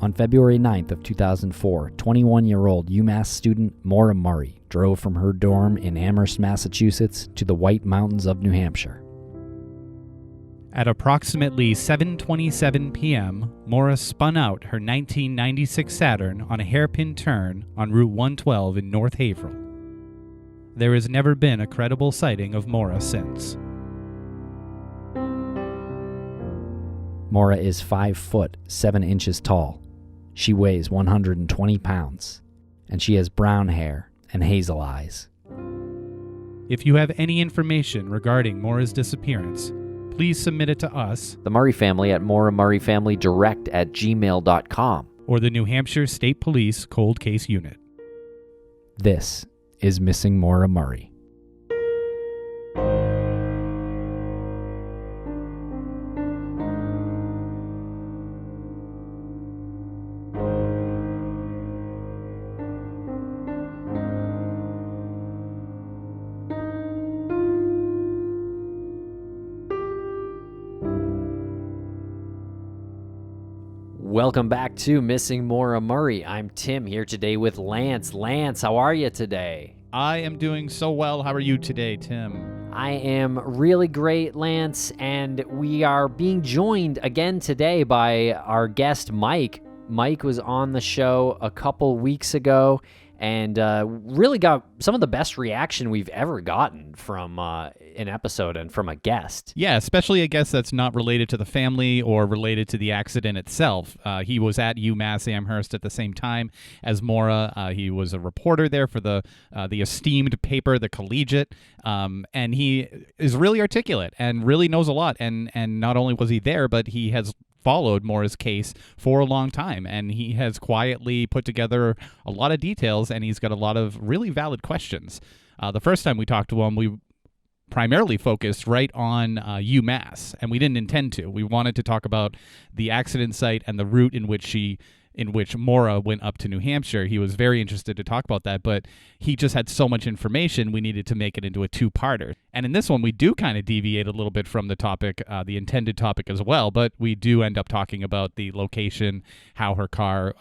On February 9th of 2004, 21-year-old UMass student Maura Murray drove from her dorm in Amherst, Massachusetts to the White Mountains of New Hampshire. At approximately 7:27 p.m., Maura spun out her 1996 Saturn on a hairpin turn on Route 112 in North Haverhill. There has never been a credible sighting of Maura since. Maura is 5 foot 7 inches tall. She weighs 120 pounds, and she has brown hair and hazel eyes. If you have any information regarding Maura's disappearance, please submit it to us, The Murray family at mauramurrayfamilydirect@gmail.com. or the New Hampshire State Police Cold Case Unit. This is Missing Maura Murray. Welcome back to Missing Maura Murray. I'm Tim here today with Lance. Lance, how are you today? I am doing so well. How are you today, Tim? I am really great, Lance, and we are being joined again today by our guest, Mike. Mike was on the show a couple weeks ago and really got some of the best reaction we've ever gotten from an episode and from a guest. Yeah, especially a guest that's not related to the family or related to the accident itself. He was at UMass Amherst at the same time as Maura. He was a reporter there for the esteemed paper, The Collegiate, and he is really articulate and really knows a lot. And not only was he there, but he has followed Maura's case for a long time, and he has quietly put together a lot of details, and he's got a lot of really valid questions. The first time we talked to him, we primarily focused right on UMass, and we didn't intend to. We wanted to talk about the accident site and the route in which Maura went up to New Hampshire. He was very interested to talk about that, but he just had so much information, we needed to make it into a two-parter. And in this one, we do kind of deviate a little bit from the topic, the intended topic as well, but we do end up talking about the location, how her car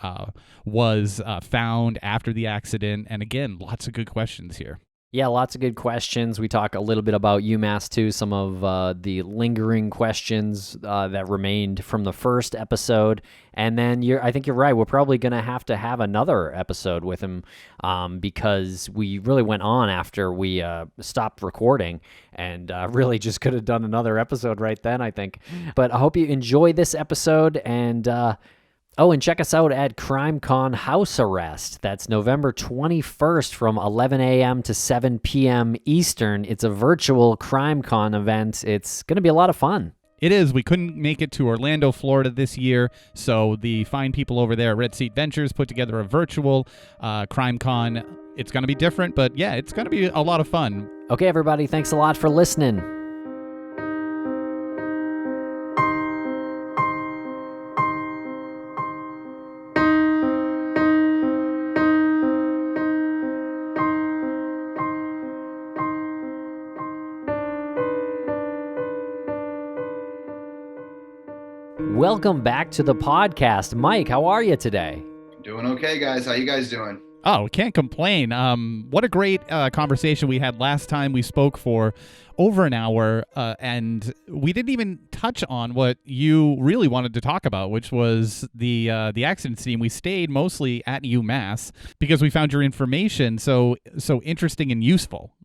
was found after the accident, and again, lots of good questions here. Yeah, lots of good questions. We talk a little bit about UMass too, some of the lingering questions that remained from the first episode. And then I think you're right. We're probably going to have another episode with him because we really went on after we stopped recording and really just could have done another episode right then, I think. But I hope you enjoy this episode and and check us out at CrimeCon House Arrest. That's November 21st from 11 a.m. to 7 p.m. Eastern. It's a virtual CrimeCon event. It's going to be a lot of fun. It is. We couldn't make it to Orlando, Florida this year, so the fine people over there at Red Seat Ventures put together a virtual CrimeCon. It's going to be different, but yeah, it's going to be a lot of fun. Okay, everybody, thanks a lot for listening. Welcome back to the podcast. Mike, how are you today? Doing okay, guys. How you guys doing? Oh, can't complain. What a great conversation we had last time. We spoke for over an hour, and we didn't even touch on what you really wanted to talk about, which was the accident scene. We stayed mostly at UMass because we found your information so interesting and useful.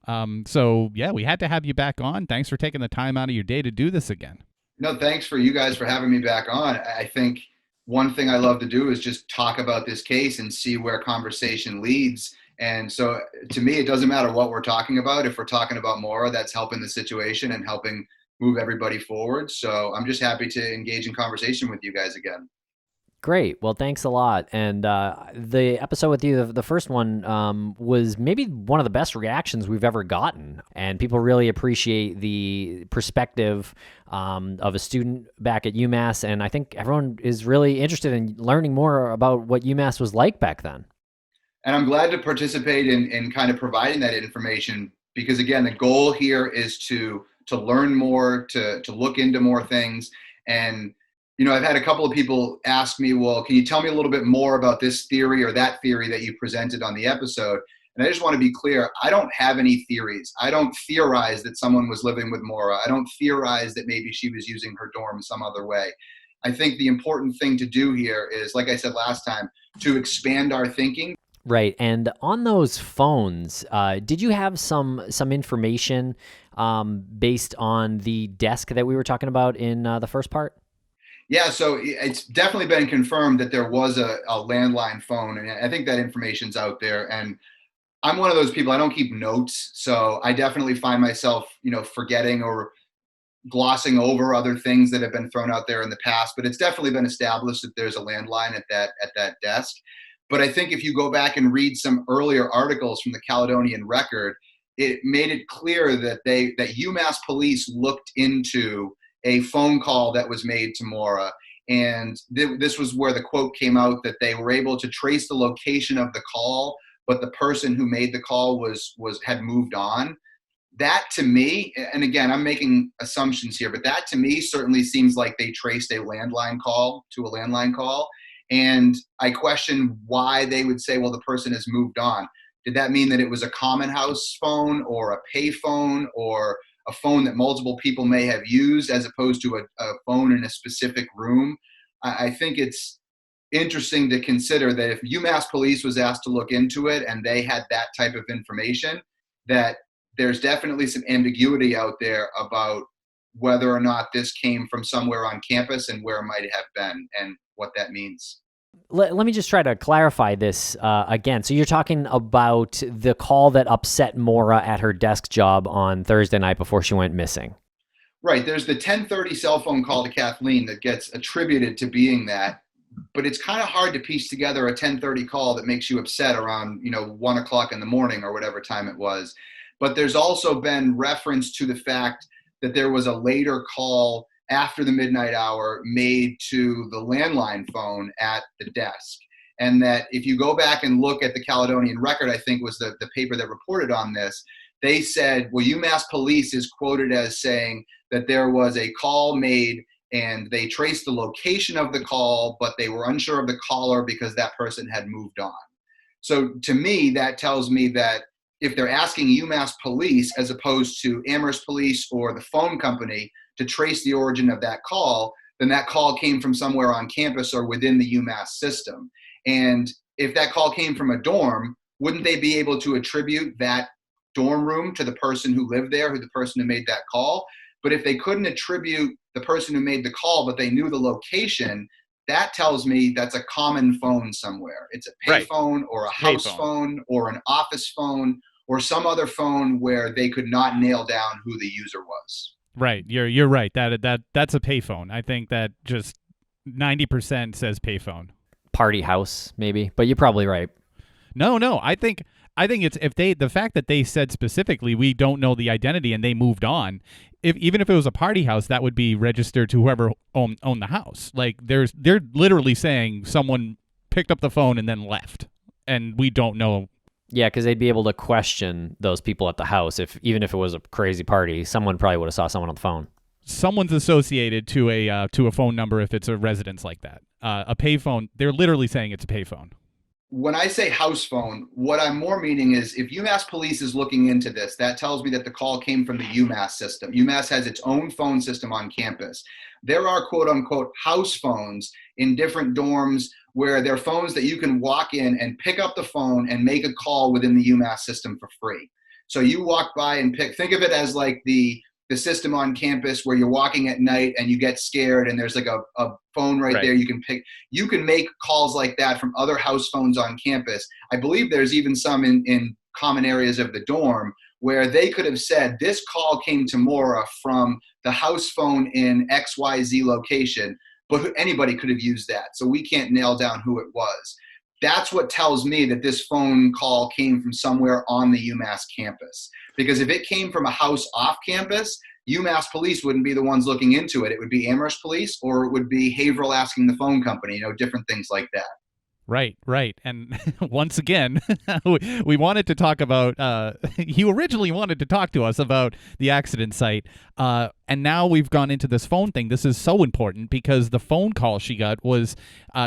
So yeah, we had to have you back on. Thanks for taking the time out of your day to do this again. No, thanks for you guys for having me back on. I think one thing I love to do is just talk about this case and see where conversation leads. And so to me, it doesn't matter what we're talking about. If we're talking about Maura, that's helping the situation and helping move everybody forward. So I'm just happy to engage in conversation with you guys again. Great. Well, thanks a lot. And the episode with you, the first one, was maybe one of the best reactions we've ever gotten. And people really appreciate the perspective of a student back at UMass. And I think everyone is really interested in learning more about what UMass was like back then. And I'm glad to participate in kind of providing that information because, again, the goal here is to learn more, to look into more things. And I've had a couple of people ask me, well, can you tell me a little bit more about this theory or that theory that you presented on the episode? And I just want to be clear, I don't have any theories. I don't theorize that someone was living with Maura. I don't theorize that maybe she was using her dorm some other way. I think the important thing to do here is, like I said last time, to expand our thinking. Right. And on those phones, did you have some information based on the desk that we were talking about in the first part? Yeah, so it's definitely been confirmed that there was a landline phone, and I think that information's out there. And I'm one of those people, I don't keep notes, so I definitely find myself, forgetting or glossing over other things that have been thrown out there in the past. But it's definitely been established that there's a landline at that desk. But I think if you go back and read some earlier articles from the Caledonian Record, it made it clear that UMass police looked into a phone call that was made to Maura. And this was where the quote came out that they were able to trace the location of the call, but the person who made the call had moved on. That to me, and again, I'm making assumptions here, but that to me certainly seems like they traced a landline call to a landline call. And I question why they would say, well, the person has moved on. Did that mean that it was a common house phone or a pay phone or a phone that multiple people may have used as opposed to a phone in a specific room? I think it's interesting to consider that if UMass police was asked to look into it and they had that type of information, that there's definitely some ambiguity out there about whether or not this came from somewhere on campus and where it might have been and what that means. Let me just try to clarify this again. So you're talking about the call that upset Maura at her desk job on Thursday night before she went missing. Right. There's the 10:30 cell phone call to Kathleen that gets attributed to being that, but it's kind of hard to piece together a 10:30 call that makes you upset around 1 o'clock in the morning or whatever time it was. But there's also been reference to the fact that there was a later call after the midnight hour made to the landline phone at the desk. And that if you go back and look at the Caledonian Record, I think was the paper that reported on this, they said, well, UMass police is quoted as saying that there was a call made and they traced the location of the call, but they were unsure of the caller because that person had moved on. So to me, that tells me that if they're asking UMass police as opposed to Amherst police or the phone company to trace the origin of that call, then that call came from somewhere on campus or within the UMass system. And if that call came from a dorm, wouldn't they be able to attribute that dorm room to the person who lived there, the person who made that call? But if they couldn't attribute the person who made the call, but they knew the location, that tells me that's a common phone somewhere. It's a pay phone or a house phone or an office phone or some other phone where they could not nail down who the user was. Right. You're right. That's a payphone. I think that just 90% says payphone. Party house, maybe, but you're probably right. No. I think it's the fact that they said specifically we don't know the identity and they moved on. Even if it was a party house, that would be registered to whoever owned the house. Like they're literally saying someone picked up the phone and then left, and we don't know. Yeah, because they'd be able to question those people at the house. Even if it was a crazy party, someone probably would have saw someone on the phone. Someone's associated to a phone number if it's a residence like that. A payphone, they're literally saying it's a payphone. When I say house phone, what I'm more meaning is if UMass police is looking into this, that tells me that the call came from the UMass system. UMass has its own phone system on campus. There are quote unquote house phones in different dorms where they're phones that you can walk in and pick up the phone and make a call within the UMass system for free. So you walk by and think of it as like the system on campus where you're walking at night and you get scared and there's like a phone right there you can pick. You can make calls like that from other house phones on campus. I believe there's even some in common areas of the dorm where they could have said this call came to Maura from the house phone in XYZ location, but anybody could have used that. So we can't nail down who it was. That's what tells me that this phone call came from somewhere on the UMass campus. Because if it came from a house off campus, UMass police wouldn't be the ones looking into it. It would be Amherst police or it would be Haverhill asking the phone company, different things like that. Right. And once again, we wanted to talk about, you originally wanted to talk to us about the accident site. And now we've gone into this phone thing. This is so important because the phone call she got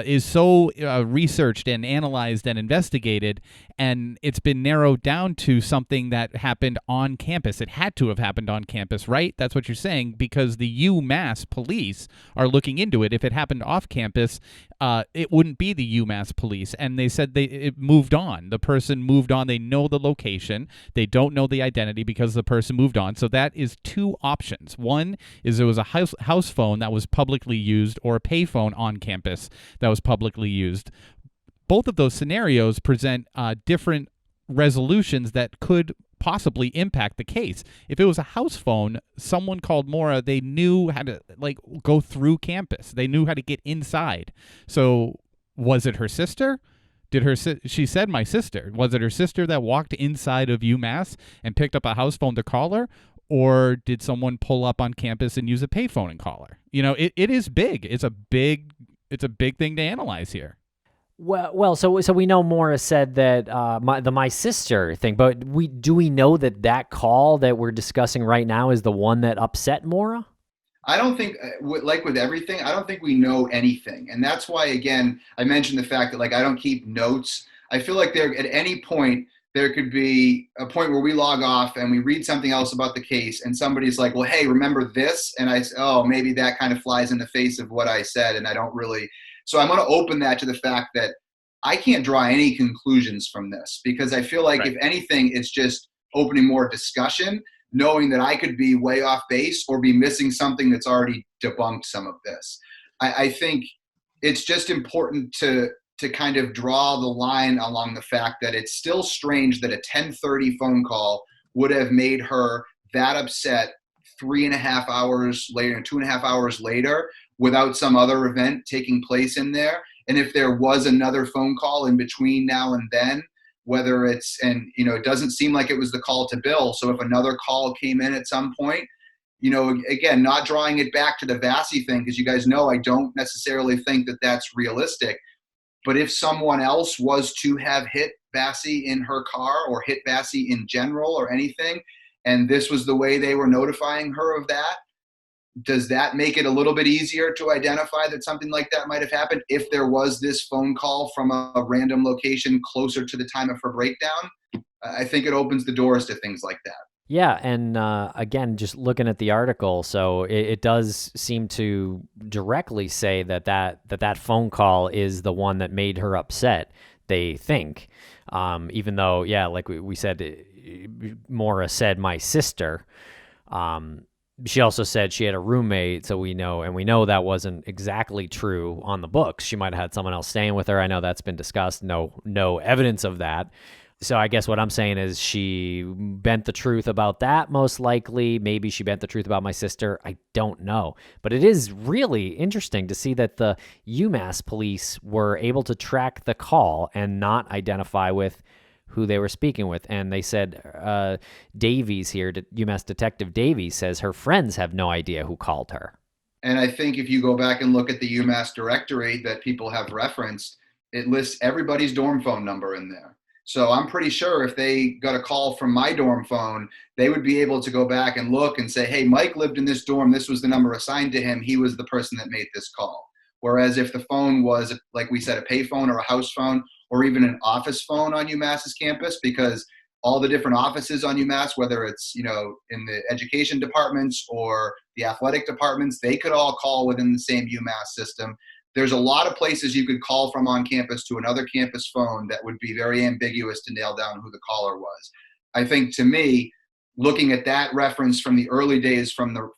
is so researched and analyzed and investigated, and it's been narrowed down to something that happened on campus. It had to have happened on campus, right? That's what you're saying, because the UMass police are looking into it. If it happened off campus, it wouldn't be the UMass police. And they said it moved on. The person moved on. They know the location. They don't know the identity because the person moved on. So that is two options. One is there was a house phone that was publicly used, or a payphone on campus that was publicly used. Both of those scenarios present different resolutions that could possibly impact the case. If it was a house phone, someone called Maura, they knew how to go through campus. They knew how to get inside. So was it her sister? She said my sister. Was it her sister that walked inside of UMass and picked up a house phone to call her? Or did someone pull up on campus and use a payphone and call her? It is big. It's a big thing to analyze here. Well, so we know Maura said that my sister thing, but do we know that call that we're discussing right now is the one that upset Maura? I don't think, like with everything, I don't think we know anything, and that's why, again, I mentioned the fact that I don't keep notes. I feel like at any point there could be a point where we log off and we read something else about the case, and somebody's like, "Well, hey, remember this?" And I say, "Oh, maybe that kind of flies in the face of what I said," and I don't really. So I'm going to open that to the fact that I can't draw any conclusions from this, because I feel like, right, if anything, it's just opening more discussion, knowing that I could be way off base or be missing something that's already debunked some of this. I think it's just important to kind of draw the line along the fact that it's still strange that a 10:30 phone call would have made her that upset 3.5 hours later, 2.5 hours later, without some other event taking place in there. And if there was another phone call in between now and then, whether it's, and it doesn't seem like it was the call to Bill. So if another call came in at some point, again, not drawing it back to the Vassy thing, because you guys know I don't necessarily think that that's realistic. But if someone else was to have hit Vassy in her car, or hit Vassy in general or anything, and this was the way they were notifying her of that, does that make it a little bit easier to identify that something like that might have happened if there was this phone call from a random location closer to the time of her breakdown? I think it opens the doors to things like that. Yeah, and again, just looking at the article, so it does seem to directly say that phone call is the one that made her upset, they think. Even though, yeah, like we said, Maura said my sister. She also said she had a roommate, so we know that wasn't exactly true on the books. She might have had someone else staying with her. I know that's been discussed. No evidence of that. So I guess what I'm saying is she bent the truth about that, most likely. Maybe she bent the truth about my sister. I don't know. But it is really interesting to see that the UMass police were able to track the call and not identify with who they were speaking with. And they said Davies here, UMass Detective Davies, says her friends have no idea who called her. And I think if you go back and look at the UMass directory that people have referenced, it lists everybody's dorm phone number in there. So I'm pretty sure if they got a call from my dorm phone, they would be able to go back and look and say, hey, Mike lived in this dorm. This was the number assigned to him. He was the person that made this call. Whereas if the phone was, like we said, a payphone or a house phone, or even an office phone on UMass's campus, because all the different offices on UMass, whether it's, in the education departments or the athletic departments, they could all call within the same UMass system. There's a lot of places you could call from on campus to another campus phone that would be very ambiguous to nail down who the caller was. I think, to me, looking at that reference from the early days from the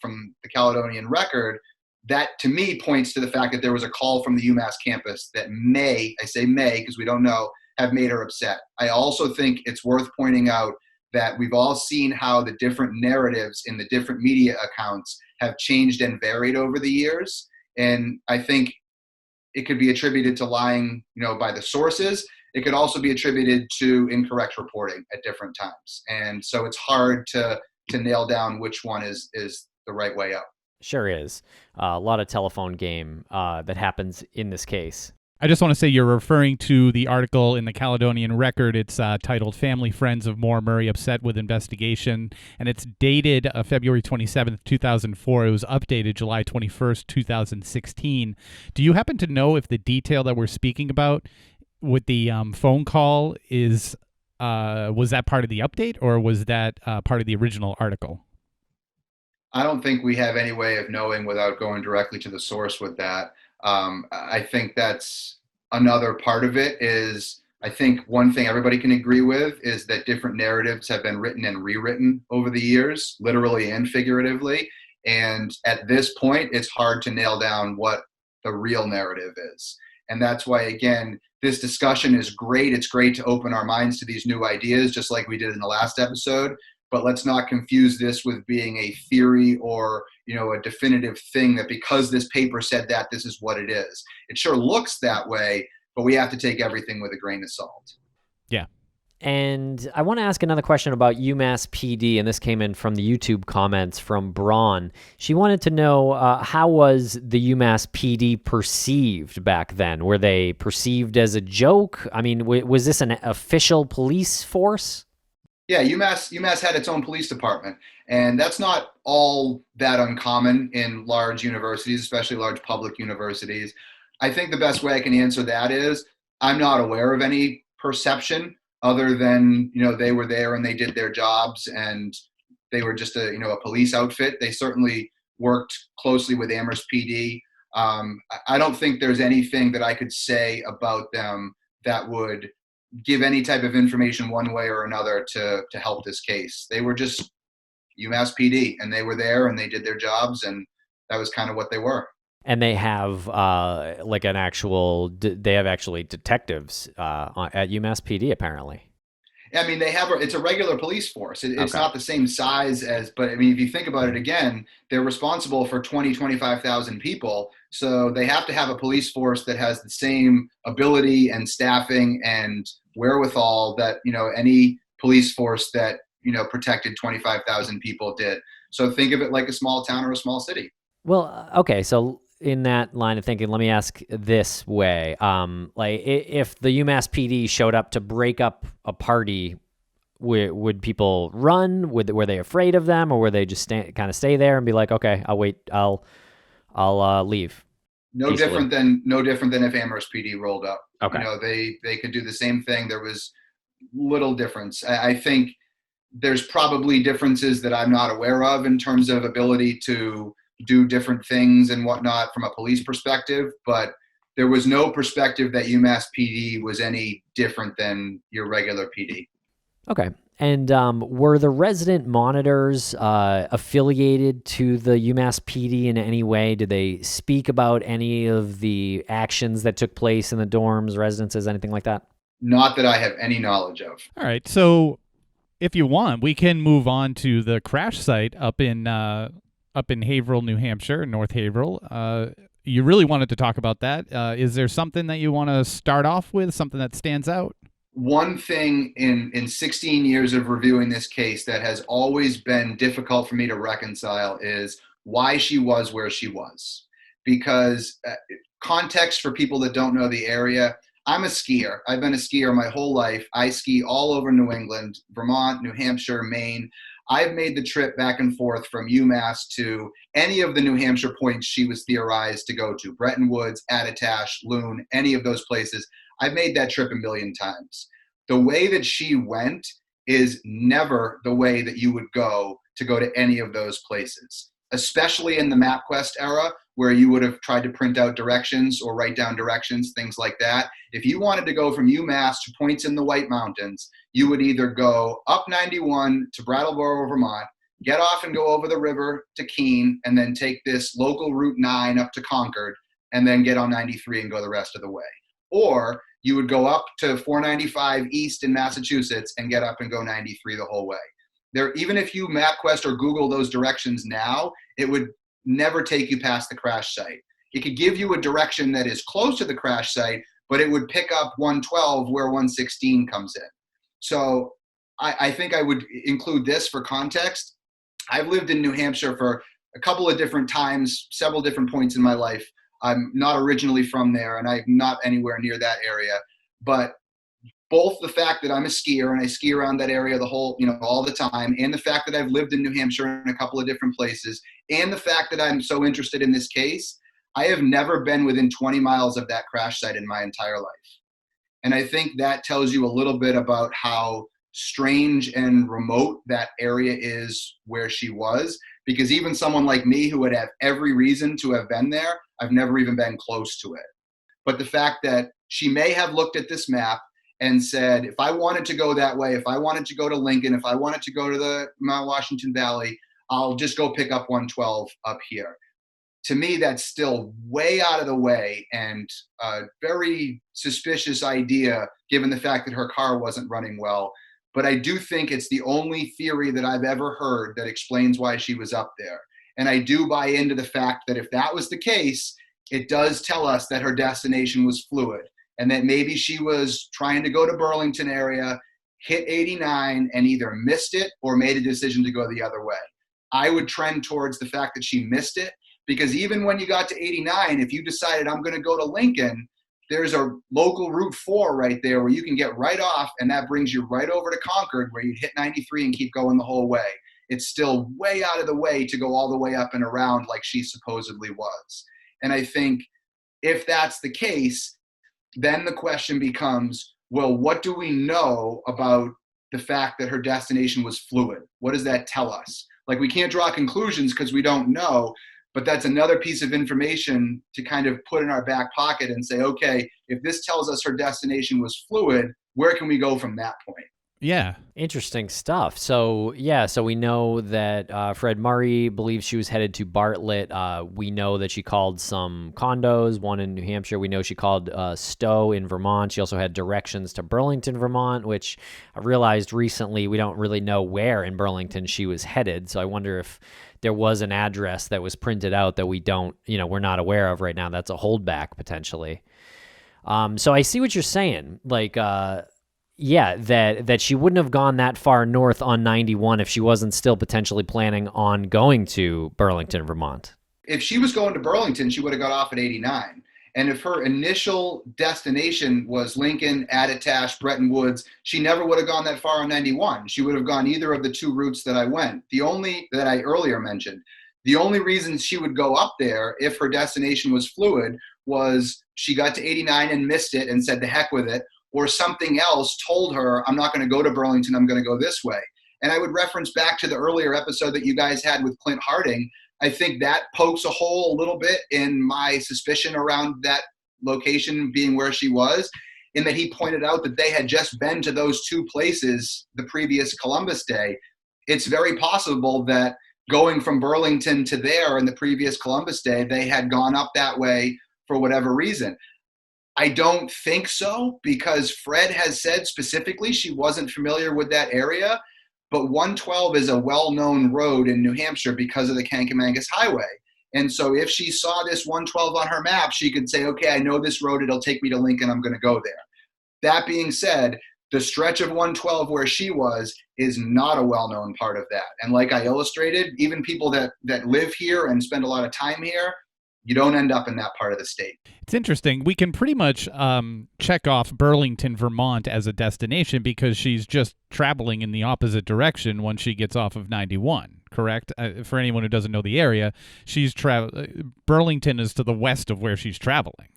Caledonian Record, that to me points to the fact that there was a call from the UMass campus that may, I say may because we don't know, have made her upset. I also think it's worth pointing out that we've all seen how the different narratives in the different media accounts have changed and varied over the years. And I think it could be attributed to lying, by the sources. It could also be attributed to incorrect reporting at different times. And so it's hard to nail down which one is the right way up. Sure is. A lot of telephone game that happens in this case. I just want to say you're referring to the article in the Caledonian Record. It's titled Family Friends of Maura Murray Upset with Investigation, and it's dated February 27th, 2004. It was updated July 21st, 2016. Do you happen to know if the detail that we're speaking about with the phone call was that part of the update, or was that part of the original article? I don't think we have any way of knowing without going directly to the source with that. I think that's another part of it. Is I think one thing everybody can agree with is that different narratives have been written and rewritten over the years, literally and figuratively. And at this point, it's hard to nail down what the real narrative is. And that's why, again, this discussion is great. It's great to open our minds to these new ideas, just like we did in the last episode. But let's not confuse this with being a theory or, a definitive thing that because this paper said that, this is what it is. It sure looks that way, but we have to take everything with a grain of salt. Yeah. And I want to ask another question about UMass PD, and this came in from the YouTube comments from Braun. She wanted to know, how was the UMass PD perceived back then? Were they perceived as a joke? I mean, was this an official police force? Yeah, UMass had its own police department, and that's not all that uncommon in large universities, especially large public universities. I think the best way I can answer that is I'm not aware of any perception other than, they were there and they did their jobs and they were just a police outfit. They certainly worked closely with Amherst PD. I don't think there's anything that I could say about them that would give any type of information one way or another to help this case. They were just UMass PD, and they were there and they did their jobs, and that was kind of what they were. And they have they have actually detectives at UMass PD apparently. I mean, it's a regular police force. It's not the same size but I mean, if you think about it again, they're responsible for 25,000 people. So they have to have a police force that has the same ability and staffing and wherewithal that, any police force that, protected 25,000 people did. So think of it like a small town or a small city. Well, okay. So in that line of thinking, let me ask this way. If the UMass PD showed up to break up a party, would people run? Were they afraid of them, or were they just kind of stay there and be like, okay, I'll wait, I'll leave? No different than if Amherst PD rolled up. Okay. They could do the same thing. There was little difference. I think there's probably differences that I'm not aware of in terms of ability to do different things and whatnot from a police perspective, but there was no perspective that UMass PD was any different than your regular PD. Okay. And were the resident monitors affiliated to the UMass PD in any way? Did they speak about any of the actions that took place in the dorms, residences, anything like that? Not that I have any knowledge of. All right. So if you want, we can move on to the crash site up in Haverhill, New Hampshire, North Haverhill. You really wanted to talk about that. Is there something that you want to start off with, something that stands out? One thing in 16 years of reviewing this case that has always been difficult for me to reconcile is why she was where she was. Because context for people that don't know the area, I'm a skier. I've been a skier my whole life. I ski all over New England, Vermont, New Hampshire, Maine. I've made the trip back and forth from UMass to any of the New Hampshire points she was theorized to go to, Bretton Woods, Attitash, Loon, any of those places. I've made that trip a million times. The way that she went is never the way that you would go to any of those places, especially in the MapQuest era where you would have tried to print out directions or write down directions, things like that. If you wanted to go from UMass to points in the White Mountains, you would either go up 91 to Brattleboro, Vermont, get off and go over the river to Keene, and then take this local Route 9 up to Concord, and then get on 93 and go the rest of the way. Or you would go up to 495 east in Massachusetts and get up and go 93 the whole way. Even if you MapQuest or Google those directions now, it would never take you past the crash site. It could give you a direction that is close to the crash site, but it would pick up 112 where 116 comes in. So I think I would include this for context. I've lived in New Hampshire for a couple of different times, several different points in my life. I'm not originally from there, and I'm not anywhere near that area. But both the fact that I'm a skier and I ski around that area all the time, and the fact that I've lived in New Hampshire in a couple of different places, and the fact that I'm so interested in this case, I have never been within 20 miles of that crash site in my entire life. And I think that tells you a little bit about how strange and remote that area is where she was, because even someone like me who would have every reason to have been there, I've never even been close to it. But the fact that she may have looked at this map and said, if I wanted to go that way, if I wanted to go to Lincoln, if I wanted to go to the Mount Washington Valley, I'll just go pick up 112 up here. To me, that's still way out of the way and a very suspicious idea, given the fact that her car wasn't running well. But I do think it's the only theory that I've ever heard that explains why she was up there. And I do buy into the fact that if that was the case, it does tell us that her destination was fluid and that maybe she was trying to go to Burlington area, hit 89 and either missed it or made a decision to go the other way. I would trend towards the fact that she missed it, because even when you got to 89, if you decided I'm going to go to Lincoln, there's a local Route 4 right there where you can get right off, and that brings you right over to Concord where you'd hit 93 and keep going the whole way. It's still way out of the way to go all the way up and around like she supposedly was. And I think if that's the case, then the question becomes, well, what do we know about the fact that her destination was fluid? What does that tell us? Like, we can't draw conclusions because we don't know, but that's another piece of information to kind of put in our back pocket and say, okay, if this tells us her destination was fluid, where can we go from that point? Yeah. Interesting stuff. So, so we know that Fred Murray believes she was headed to Bartlett. We know that she called some condos, one in New Hampshire. We know she called Stowe in Vermont. She also had directions to Burlington, Vermont, which I realized recently we don't really know where in Burlington she was headed. So I wonder if there was an address that was printed out that we don't, we're not aware of right now. That's a holdback potentially. So I see what you're saying. Like, that she wouldn't have gone that far north on 91 if she wasn't still potentially planning on going to Burlington, Vermont. If she was going to Burlington, she would have got off at 89. And if her initial destination was Lincoln, Attitash, Bretton Woods, she never would have gone that far on 91. She would have gone either of the two routes that I went. That I earlier mentioned. The only reason she would go up there if her destination was fluid was she got to 89 and missed it and said, the heck with it, or something else told her, I'm not going to go to Burlington, I'm going to go this way. And I would reference back to the earlier episode that you guys had with Clint Harding. I think that pokes a hole a little bit in my suspicion around that location being where she was, in that he pointed out that they had just been to those two places the previous Columbus Day. It's very possible that going from Burlington to there in the previous Columbus Day, they had gone up that way for whatever reason. I don't think so, because Fred has said specifically she wasn't familiar with that area, but 112 is a well-known road in New Hampshire because of the Kankamangas Highway. And so if she saw this 112 on her map, she could say, okay, I know this road, it'll take me to Lincoln, I'm going to go there. That being said, the stretch of 112 where she was is not a well-known part of that. And like I illustrated, even people that live here and spend a lot of time here, you don't end up in that part of the state. It's interesting. We can pretty much check off Burlington, Vermont as a destination because she's just traveling in the opposite direction when she gets off of 91, correct? For anyone who doesn't know the area, Burlington is to the west of where she's traveling.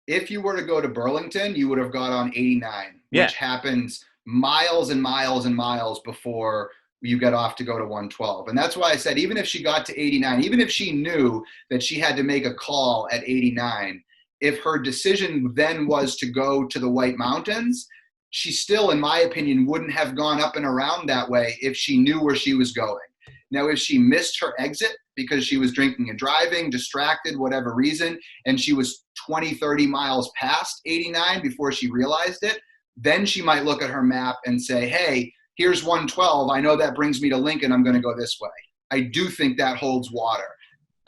If you were to go to Burlington, you would have got on 89, which happens miles and miles and miles before you get off to go to 112. And that's why I said, even if she got to 89, even if she knew that she had to make a call at 89, if her decision then was to go to the White Mountains, she still, in my opinion, wouldn't have gone up and around that way if she knew where she was going. Now, if she missed her exit because she was drinking and driving, distracted, whatever reason, and she was 20, 30 miles past 89 before she realized it, then she might look at her map and say, hey, here's 112. I know that brings me to Lincoln. I'm going to go this way. I do think that holds water.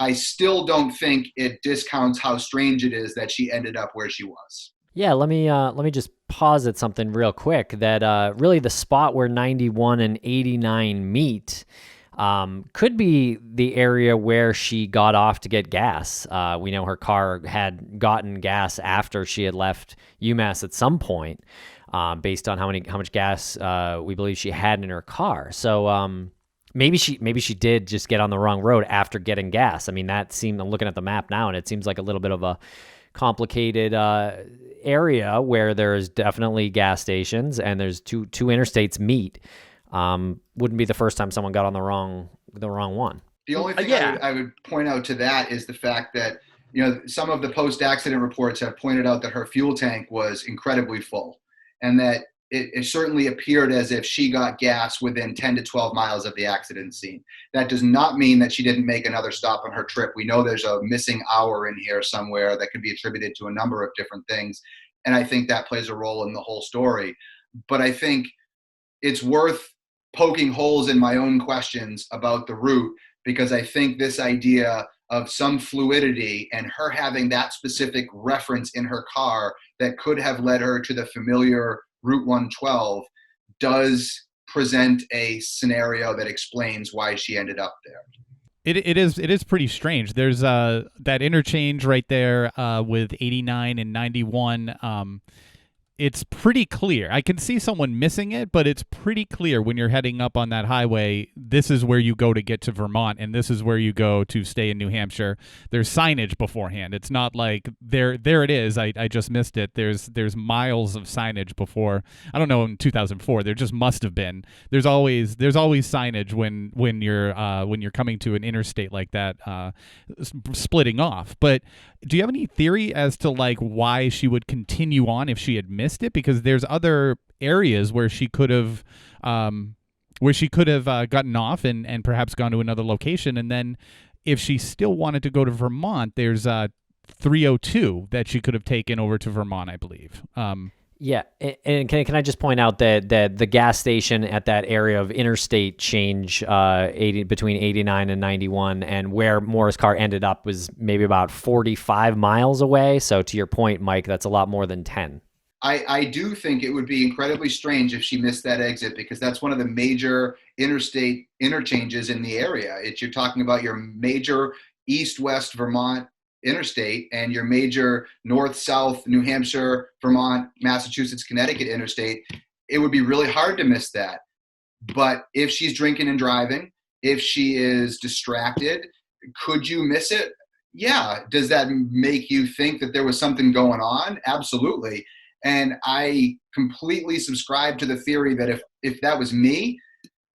I still don't think it discounts how strange it is that she ended up where she was. Yeah, let me just pause at something real quick. That really the spot where 91 and 89 meet, could be the area where she got off to get gas. We know her car had gotten gas after she had left UMass at some point, based on how much gas we believe she had in her car. So maybe she did just get on the wrong road after getting gas. I mean, I'm looking at the map now, and it seems like a little bit of a complicated area where there's definitely gas stations and there's two interstates meet. Wouldn't be the first time someone got on the wrong one. The only thing Yeah. I would point out to that is the fact that, some of the post-accident reports have pointed out that her fuel tank was incredibly full, and that it certainly appeared as if she got gas within 10 to 12 miles of the accident scene. That does not mean that she didn't make another stop on her trip. We know there's a missing hour in here somewhere that could be attributed to a number of different things, and I think that plays a role in the whole story. But I think it's worth poking holes in my own questions about the route, because I think this idea of some fluidity and her having that specific reference in her car that could have led her to the familiar Route 112 does present a scenario that explains why she ended up there. It is pretty strange. There's that interchange right there with 89 and 91. It's pretty clear. I can see someone missing it, but it's pretty clear when you're heading up on that highway, this is where you go to get to Vermont, and this is where you go to stay in New Hampshire. There's signage beforehand. It's not like there it is. I just missed it. There's miles of signage before. I don't know, in 2004, there just must have been. There's always signage when you're coming to an interstate like that, splitting off. But do you have any theory as to like why she would continue on if she had missed it? Because there's other areas where she could have gotten off and perhaps gone to another location. And then if she still wanted to go to Vermont, there's 302 that she could have taken over to Vermont, I believe. Yeah, and can I just point out that the gas station at that area of interstate change, between 89 and 91, and where Maura's car ended up was maybe about 45 miles away. So to your point, Mike, that's a lot more than 10. I do think it would be incredibly strange if she missed that exit, because that's one of the major interstate interchanges in the area. You're talking about your major east-west Vermont interstate and your major north-south New Hampshire, Vermont, Massachusetts, Connecticut interstate. It would be really hard to miss that. But if she's drinking and driving, if she is distracted, could you miss it? Yeah. Does that make you think that there was something going on? Absolutely. And I completely subscribe to the theory that if that was me,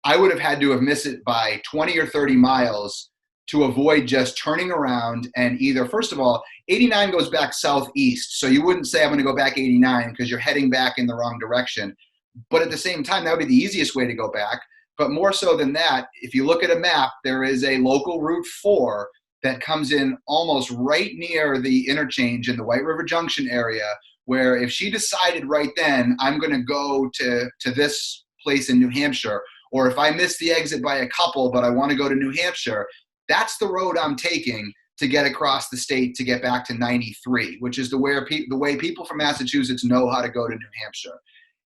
I would have had to have missed it by 20 or 30 miles to avoid just turning around and either, first of all, 89 goes back southeast. So you wouldn't say I'm going to go back 89 because you're heading back in the wrong direction. But at the same time, that would be the easiest way to go back. But more so than that, if you look at a map, there is a local Route 4 that comes in almost right near the interchange in the White River Junction area, where if she decided right then, I'm going to go to this place in New Hampshire, or if I miss the exit by a couple, but I want to go to New Hampshire, that's the road I'm taking to get across the state to get back to 93, which is the way people from Massachusetts know how to go to New Hampshire.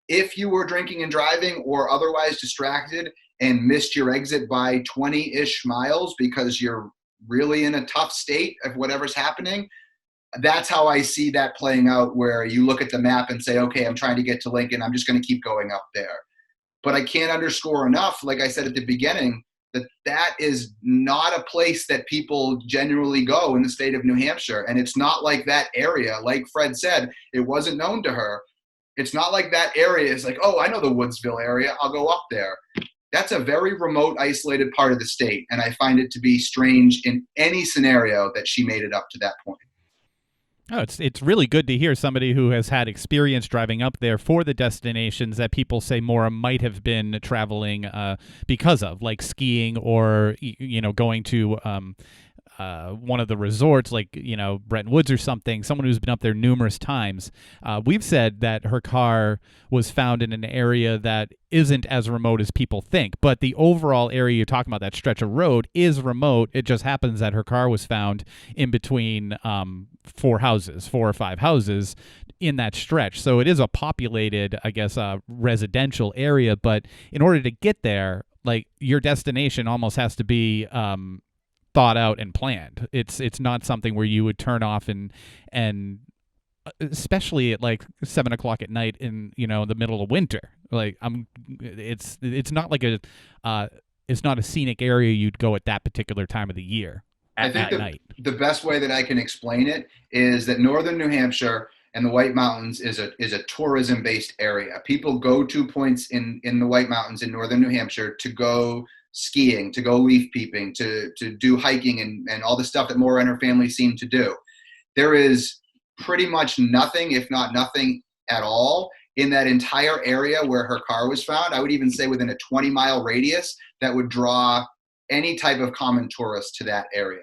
If you were drinking and driving or otherwise distracted and missed your exit by 20-ish miles because you're really in a tough state of whatever's happening, that's how I see that playing out, where you look at the map and say, okay, I'm trying to get to Lincoln. I'm just going to keep going up there. But I can't underscore enough, like I said at the beginning, that is not a place that people generally go in the state of New Hampshire. And it's not like that area, like Fred said, it wasn't known to her. It's not like that area is like, oh, I know the Woodsville area, I'll go up there. That's a very remote, isolated part of the state. And I find it to be strange in any scenario that she made it up to that point. Oh, it's really good to hear somebody who has had experience driving up there for the destinations that people say Maura might have been traveling because of, like skiing or going to one of the resorts, like Bretton Woods or something. Someone who's been up there numerous times. We've said that her car was found in an area that isn't as remote as people think, but the overall area you're talking about, that stretch of road, is remote. It just happens that her car was found in between 4 or 5 houses in that stretch. So it is a populated, I guess, residential area, but in order to get there, like your destination almost has to be thought out and planned. It's not something where you would turn off and especially at like 7 o'clock at night in the middle of winter. Like it's not like it's not a scenic area you'd go at that particular time of the year I think night. The best way that I can explain it is that northern New Hampshire and the White Mountains is a tourism-based area. People go to points in the White Mountains in northern New Hampshire to go skiing, to go leaf peeping, to do hiking and all the stuff that Maura and her family seem to do. There is pretty much nothing, if not nothing at all, in that entire area where her car was found. I would even say within a 20-mile radius that would draw any type of common tourist to that area.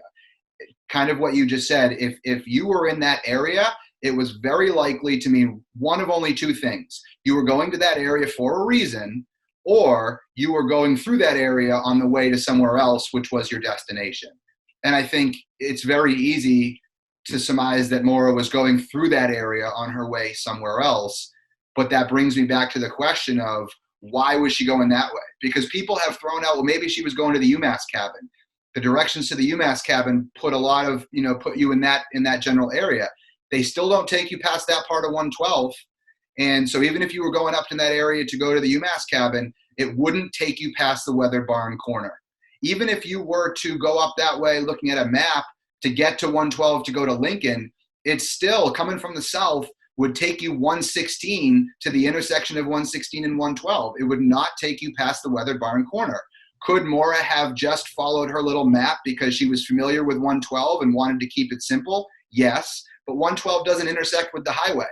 Kind of what you just said, if you were in that area, it was very likely to mean one of only two things. You were going to that area for a reason, or you were going through that area on the way to somewhere else, which was your destination. And I think it's very easy to surmise that Maura was going through that area on her way somewhere else. But that brings me back to the question of why was she going that way? Because people have thrown out, well, maybe she was going to the UMass cabin. The directions to the UMass cabin put a lot of, put you in that general area. They still don't take you past that part of 112. And so even if you were going up in that area to go to the UMass cabin, it wouldn't take you past the Weather Barn corner. Even if you were to go up that way looking at a map to get to 112 to go to Lincoln, it's still coming from the south would take you 116 to the intersection of 116 and 112. It would not take you past the Weather Barn corner. Could Maura have just followed her little map because she was familiar with 112 and wanted to keep it simple? Yes, but 112 doesn't intersect with the highway.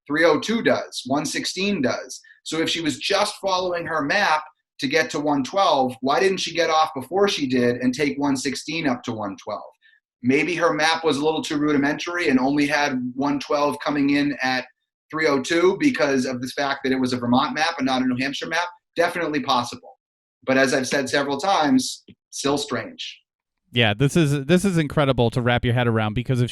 302 does, 116 does. So if she was just following her map to get to 112, why didn't she get off before she did and take 116 up to 112? Maybe her map was a little too rudimentary and only had 112 coming in at 302 because of the fact that it was a Vermont map and not a New Hampshire map. Definitely possible. But as I've said several times, still strange. Yeah, this is incredible to wrap your head around, because if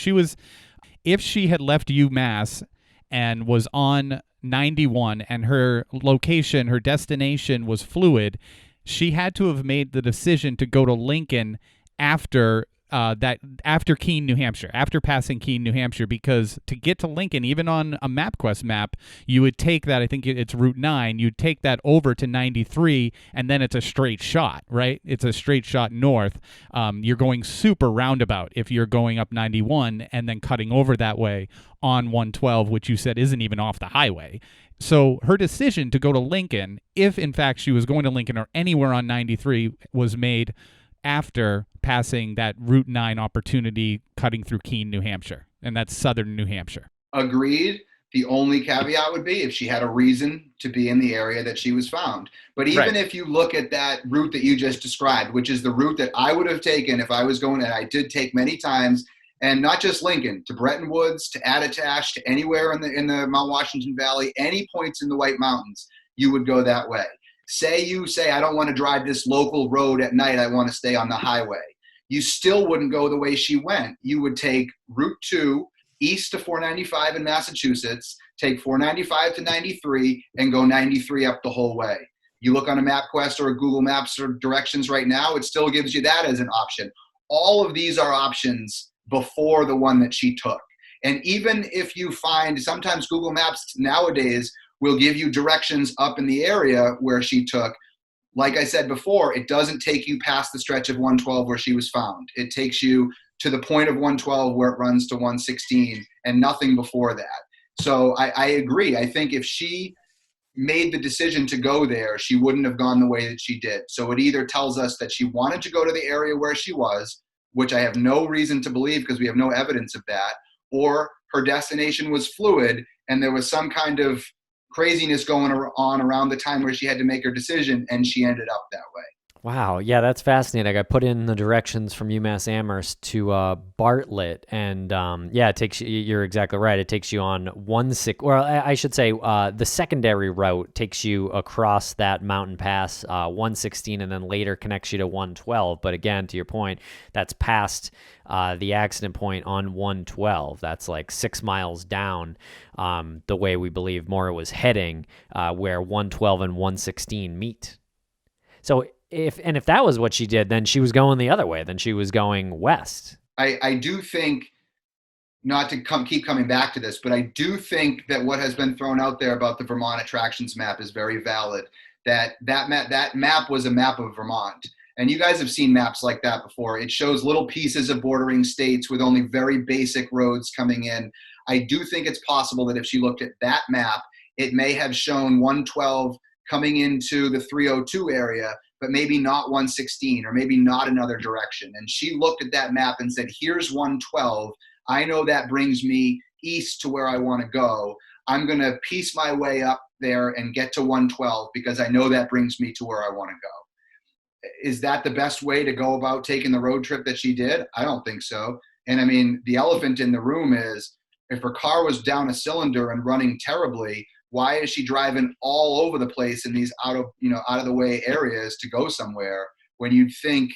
she had left UMass and was on 91 and her location, her destination was fluid, she had to have made the decision to go to Lincoln after Keene, New Hampshire, after passing Keene, New Hampshire, because to get to Lincoln, even on a MapQuest map, you would take that, I think it's Route 9, you'd take that over to 93, and then it's a straight shot, right? It's a straight shot north. You're going super roundabout if you're going up 91 and then cutting over that way on 112, which you said isn't even off the highway. So her decision to go to Lincoln, if in fact she was going to Lincoln or anywhere on 93, was made after passing that Route 9 opportunity cutting through Keene, New Hampshire. And that's southern New Hampshire. Agreed. The only caveat would be if she had a reason to be in the area that she was found. But even if you look at that route that you just described, which is the route that I would have taken if I was going, and I did take many times, and not just Lincoln, to Bretton Woods, to Attitash, to anywhere in the Mount Washington Valley, any points in the White Mountains, you would go that way. Say I don't want to drive this local road at night, I want to stay on the highway. You still wouldn't go the way she went. You would take Route 2 east to 495 in Massachusetts, take 495 to 93, and go 93 up the whole way. You look on a MapQuest or a Google Maps or directions right now, it still gives you that as an option. All of these are options before the one that she took. And even if you find, sometimes Google Maps nowadays will give you directions up in the area where she took. Like I said before, it doesn't take you past the stretch of 112 where she was found. It takes you to the point of 112 where it runs to 116 and nothing before that. So I agree. I think if she made the decision to go there, she wouldn't have gone the way that she did. So it either tells us that she wanted to go to the area where she was, which I have no reason to believe because we have no evidence of that, or her destination was fluid and there was some kind of craziness going on around the time where she had to make her decision, and she ended up that way. Wow. Yeah, that's fascinating. I put in the directions from UMass Amherst to Bartlett, and it takes you, you're exactly right. It takes you on I should say the secondary route takes you across that mountain pass, 116, and then later connects you to 112. But again, to your point, that's past the accident point on 112. That's like 6 miles down the way we believe Maura was heading, where 112 and 116 meet. So if that was what she did, then she was going the other way. Then she was going west. I do think, not to keep coming back to this, but I do think that what has been thrown out there about the Vermont attractions map is very valid. That map was a map of Vermont. And you guys have seen maps like that before. It shows little pieces of bordering states with only very basic roads coming in. I do think it's possible that if she looked at that map, it may have shown 112 coming into the 302 area, but maybe not 116 or maybe not another direction. And she looked at that map and said, here's 112. I know that brings me east to where I want to go. I'm going to piece my way up there and get to 112 because I know that brings me to where I want to go. Is that the best way to go about taking the road trip that she did? I don't think so. And I mean, the elephant in the room is if her car was down a cylinder and running terribly, why is she driving all over the place in these out of the way areas to go somewhere when you'd think,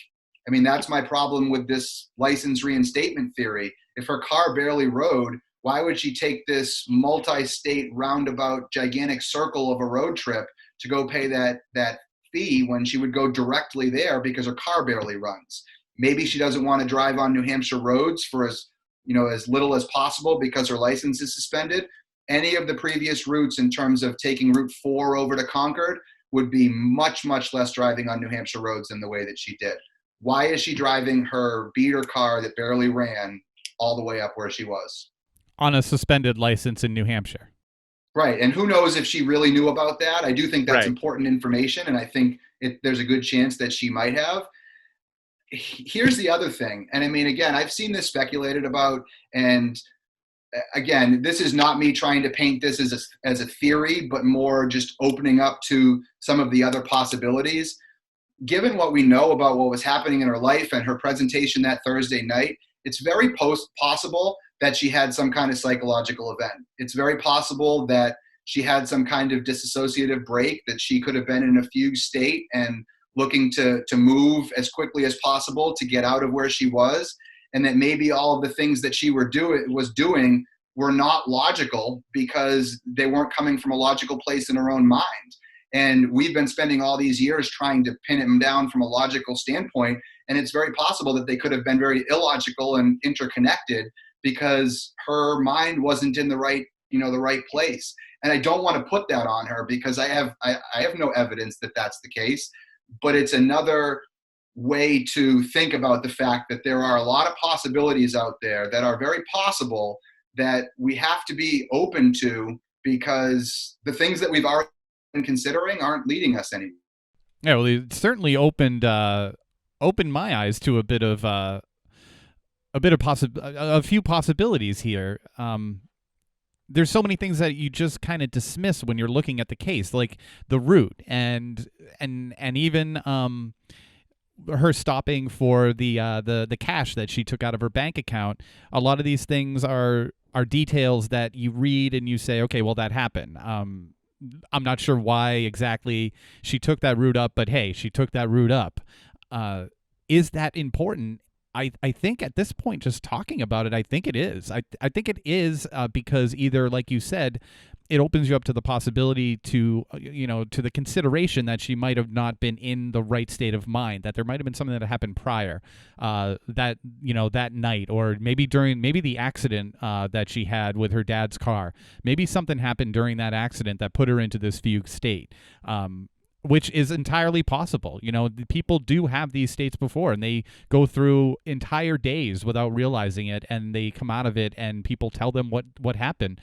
I mean, that's my problem with this license reinstatement theory. If her car barely rode, why would she take this multi-state roundabout gigantic circle of a road trip to go pay that fee when she would go directly there because her car barely runs? Maybe she doesn't want to drive on New Hampshire roads for as little as possible because her license is suspended. Any of the previous routes in terms of taking Route 4 over to Concord would be much, much less driving on New Hampshire roads than the way that she did. Why is she driving her beater car that barely ran all the way up where she was? On a suspended license in New Hampshire. Right. And who knows if she really knew about that? I do think that's right. important information, and I think there's a good chance that she might have. Here's the other thing. And I mean, again, I've seen this speculated about, and again, this is not me trying to paint this as a theory, but more just opening up to some of the other possibilities. Given what we know about what was happening in her life and her presentation that Thursday night, it's very possible that she had some kind of psychological event. It's very possible that she had some kind of dissociative break, that she could have been in a fugue state and looking to move as quickly as possible to get out of where she was, and that maybe all of the things that she was doing were not logical because they weren't coming from a logical place in her own mind. And we've been spending all these years trying to pin him down from a logical standpoint, and it's very possible that they could have been very illogical and interconnected because her mind wasn't in the right place. And I don't want to put that on her because I have no evidence that that's the case, but it's another way to think about the fact that there are a lot of possibilities out there that are very possible that we have to be open to, because the things that we've already been considering aren't leading us anywhere. Yeah, well, it certainly opened my eyes to a few possibilities here. There's so many things that you just kind of dismiss when you're looking at the case, like the route and even her stopping for the cash that she took out of her bank account. A lot of these things are details that you read and you say, okay, well, that happened. I'm not sure why exactly she took that route up, but hey, she took that route up. Is that important? I think at this point, just talking about it, I think it is. I think it is because either, like you said, it opens you up to the possibility to the consideration that she might have not been in the right state of mind, that there might have been something that happened prior that night, or maybe the accident that she had with her dad's car. Maybe something happened during that accident that put her into this fugue state. Which is entirely possible. People do have these states before, and they go through entire days without realizing it, and they come out of it, and people tell them what happened.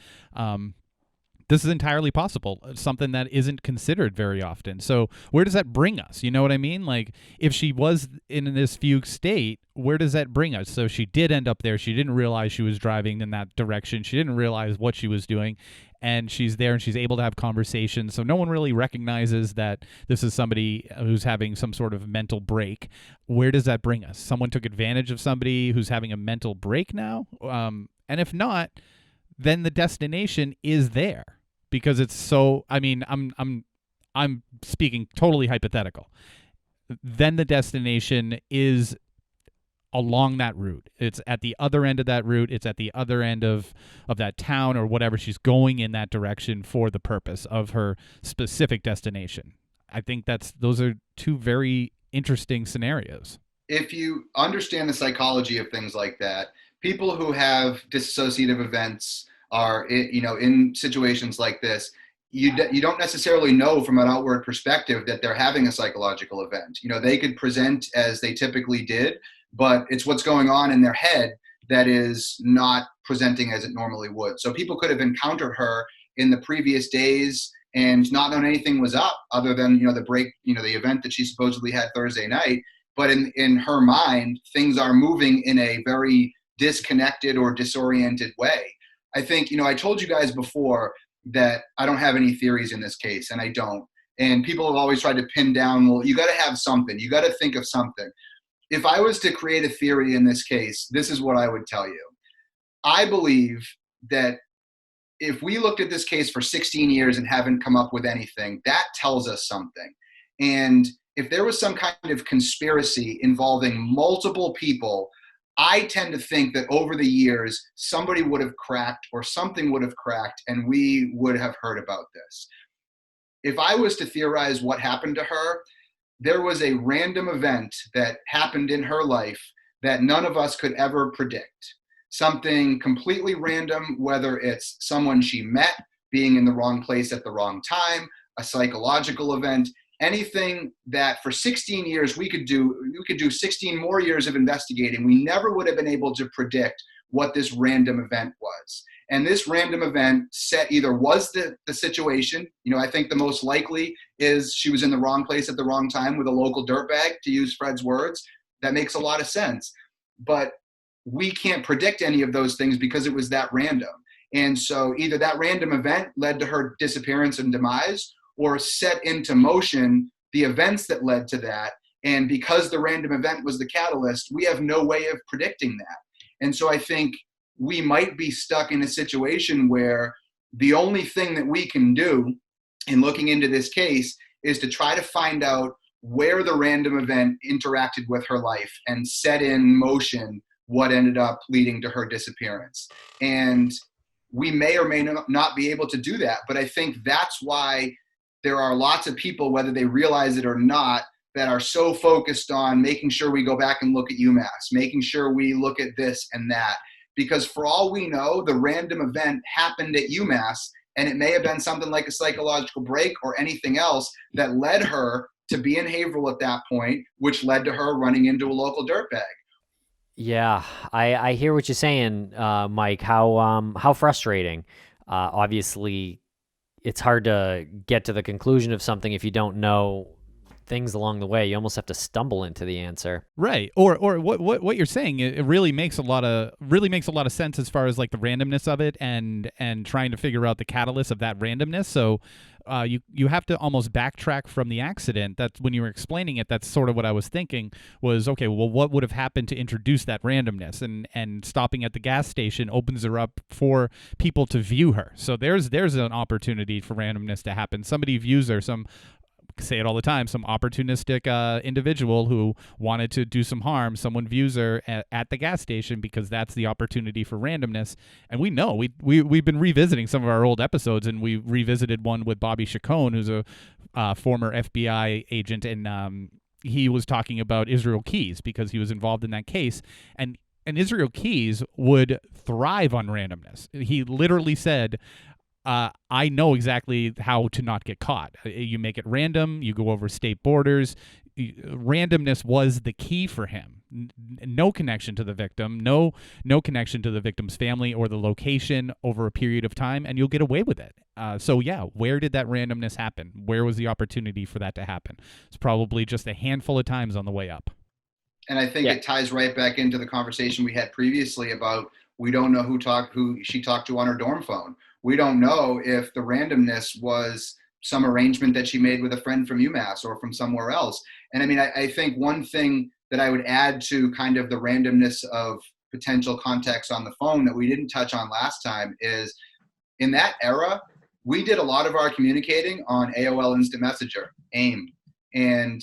This is entirely possible, something that isn't considered very often. So where does that bring us? You know what I mean? Like, if she was in this fugue state, where does that bring us? So she did end up there. She didn't realize she was driving in that direction. She didn't realize what she was doing. And she's there and she's able to have conversations. So no one really recognizes that this is somebody who's having some sort of mental break. Where does that bring us? Someone took advantage of somebody who's having a mental break now? And if not, then the destination is there, because it's so, I mean, I'm speaking totally hypothetical. Then the destination is along that route. It's at the other end of that route. It's at the other end of that town or whatever. She's going in that direction for the purpose of her specific destination. I think those are two very interesting scenarios. If you understand the psychology of things like that, people who have dissociative events are, in situations like this, you don't necessarily know from an outward perspective that they're having a psychological event. They could present as they typically did, but it's what's going on in their head that is not presenting as it normally would. So people could have encountered her in the previous days and not known anything was up other than, the event that she supposedly had Thursday night. But in her mind, things are moving in a very disconnected or disoriented way. I think, I told you guys before that I don't have any theories in this case, and I don't. And people have always tried to pin down, well, you got to have something. You got to think of something. If I was to create a theory in this case, this is what I would tell you. I believe that if we looked at this case for 16 years and haven't come up with anything, that tells us something. And if there was some kind of conspiracy involving multiple people, I tend to think that over the years, somebody would have cracked or something would have cracked and we would have heard about this. If I was to theorize what happened to her, there was a random event that happened in her life that none of us could ever predict. Something completely random, whether it's someone she met being in the wrong place at the wrong time, a psychological event, anything that for 16 years we could do 16 more years of investigating. We never would have been able to predict what this random event was. And this random event was the situation. I think the most likely is she was in the wrong place at the wrong time with a local dirtbag, to use Fred's words. That makes a lot of sense. But we can't predict any of those things because it was that random. And so either that random event led to her disappearance and demise, or set into motion the events that led to that. And because the random event was the catalyst, we have no way of predicting that. And so I think we might be stuck in a situation where the only thing that we can do in looking into this case is to try to find out where the random event interacted with her life and set in motion what ended up leading to her disappearance. And we may or may not be able to do that, but I think that's why there are lots of people, whether they realize it or not, that are so focused on making sure we go back and look at UMass, making sure we look at this and that. Because for all we know, the random event happened at UMass, and it may have been something like a psychological break or anything else that led her to be in Haverhill at that point, which led to her running into a local dirtbag. Yeah, I hear what you're saying, Mike. How frustrating. Obviously, it's hard to get to the conclusion of something if you don't know things along the way. You almost have to stumble into the answer. Right. Or what you're saying, it really makes a lot of sense as far as like the randomness of it and trying to figure out the catalyst of that randomness. So you have to almost backtrack from the accident. That's when you were explaining it. That's sort of what I was thinking was, okay, well, what would have happened to introduce that randomness? And stopping at the gas station opens her up for people to view her. So there's an opportunity for randomness to happen. Somebody views her, say it all the time, some opportunistic individual who wanted to do some harm, someone views her at the gas station because that's the opportunity for randomness. And we know, we've been revisiting some of our old episodes, and we revisited one with Bobby Chacon, who's a former FBI agent, and he was talking about Israel Keys because he was involved in that case. And Israel Keys would thrive on randomness. He literally said, I know exactly how to not get caught. You make it random. You go over state borders. Randomness was the key for him. No connection to the victim. No connection to the victim's family or the location over a period of time, and you'll get away with it. So yeah, where did that randomness happen? Where was the opportunity for that to happen? It's probably just a handful of times on the way up. And I think it ties right back into the conversation we had previously about we don't know who she talked to on her dorm phone. We don't know if the randomness was some arrangement that she made with a friend from UMass or from somewhere else. And I mean, I think one thing that I would add to kind of the randomness of potential contacts on the phone that we didn't touch on last time is in that era, we did a lot of our communicating on AOL Instant Messenger, AIM. And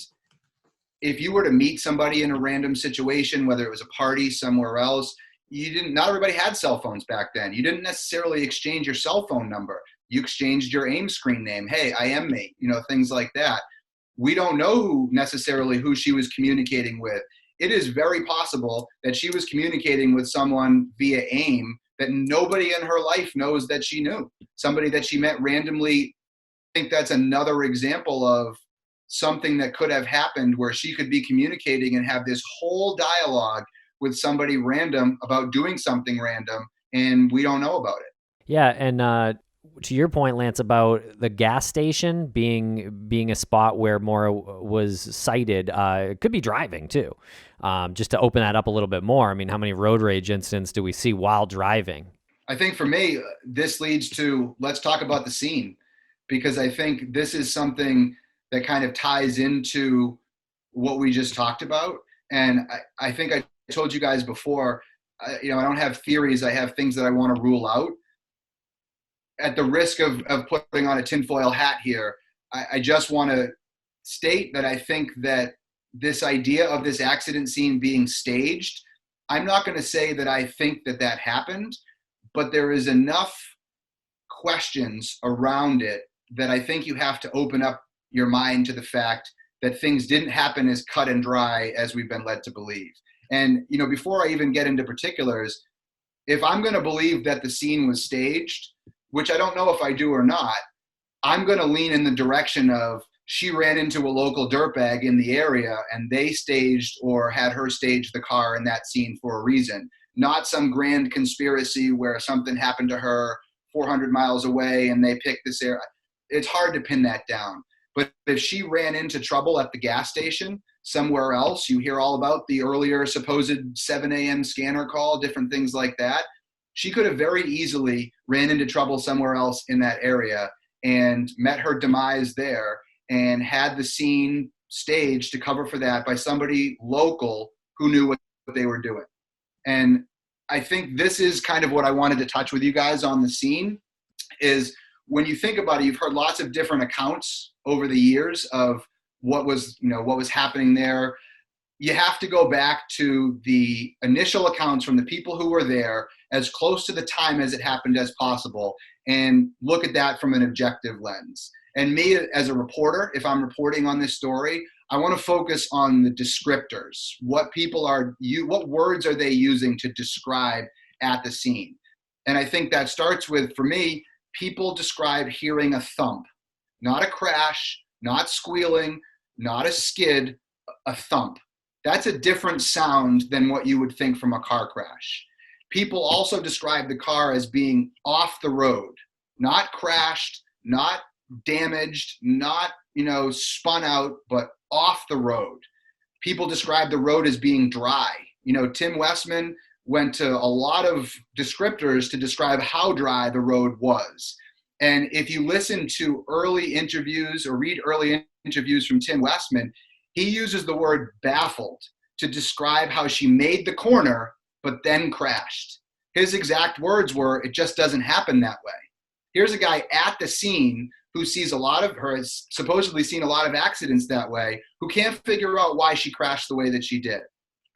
if you were to meet somebody in a random situation, whether it was a party somewhere else, not everybody had cell phones back then. You didn't necessarily exchange your cell phone number. You exchanged your AIM screen name. Hey, I am me, things like that. We don't know necessarily who she was communicating with. It is very possible that she was communicating with someone via AIM that nobody in her life knows that she knew, somebody that she met randomly. I think that's another example of something that could have happened where she could be communicating and have this whole dialogue with somebody random about doing something random, and we don't know about it. Yeah, and to your point, Lance, about the gas station being a spot where Maura was cited, it could be driving too. Just to open that up a little bit more, I mean, how many road rage incidents do we see while driving? I think for me, this leads to, let's talk about the scene, because I think this is something that kind of ties into what we just talked about. And I think I told you guys before, I don't have theories. I have things that I want to rule out. At the risk of putting on a tinfoil hat here, I just want to state that I think that this idea of this accident scene being staged, I'm not going to say that I think that happened, but there is enough questions around it that I think you have to open up your mind to the fact that things didn't happen as cut and dry as we've been led to believe. And, before I even get into particulars, if I'm going to believe that the scene was staged, which I don't know if I do or not, I'm going to lean in the direction of she ran into a local dirtbag in the area and they staged or had her stage the car in that scene for a reason, not some grand conspiracy where something happened to her 400 miles away and they picked this area. It's hard to pin that down. But if she ran into trouble at the gas station somewhere else, you hear all about the earlier supposed 7 a.m. scanner call, different things like that. She could have very easily ran into trouble somewhere else in that area and met her demise there and had the scene staged to cover for that by somebody local who knew what they were doing. And I think this is kind of what I wanted to touch with you guys on the scene is when you think about it, you've heard lots of different accounts over the years of what was happening there. You have to go back to the initial accounts from the people who were there as close to the time as it happened as possible and look at that from an objective lens. And me as a reporter, if I'm reporting on this story, I want to focus on the descriptors. What words are they using to describe at the scene? And I think that starts with, for me, people describe hearing a thump, not a crash, not squealing, not a skid, a thump. That's a different sound than what you would think from a car crash. People also describe the car as being off the road, not crashed, not damaged, not, spun out, but off the road. People describe the road as being dry. Tim Westman went to a lot of descriptors to describe how dry the road was. And if you listen to early interviews or read early interviews from Tim Westman, he uses the word baffled to describe how she made the corner, but then crashed. His exact words were, it just doesn't happen that way. Here's a guy at the scene who has supposedly seen a lot of accidents that way, who can't figure out why she crashed the way that she did.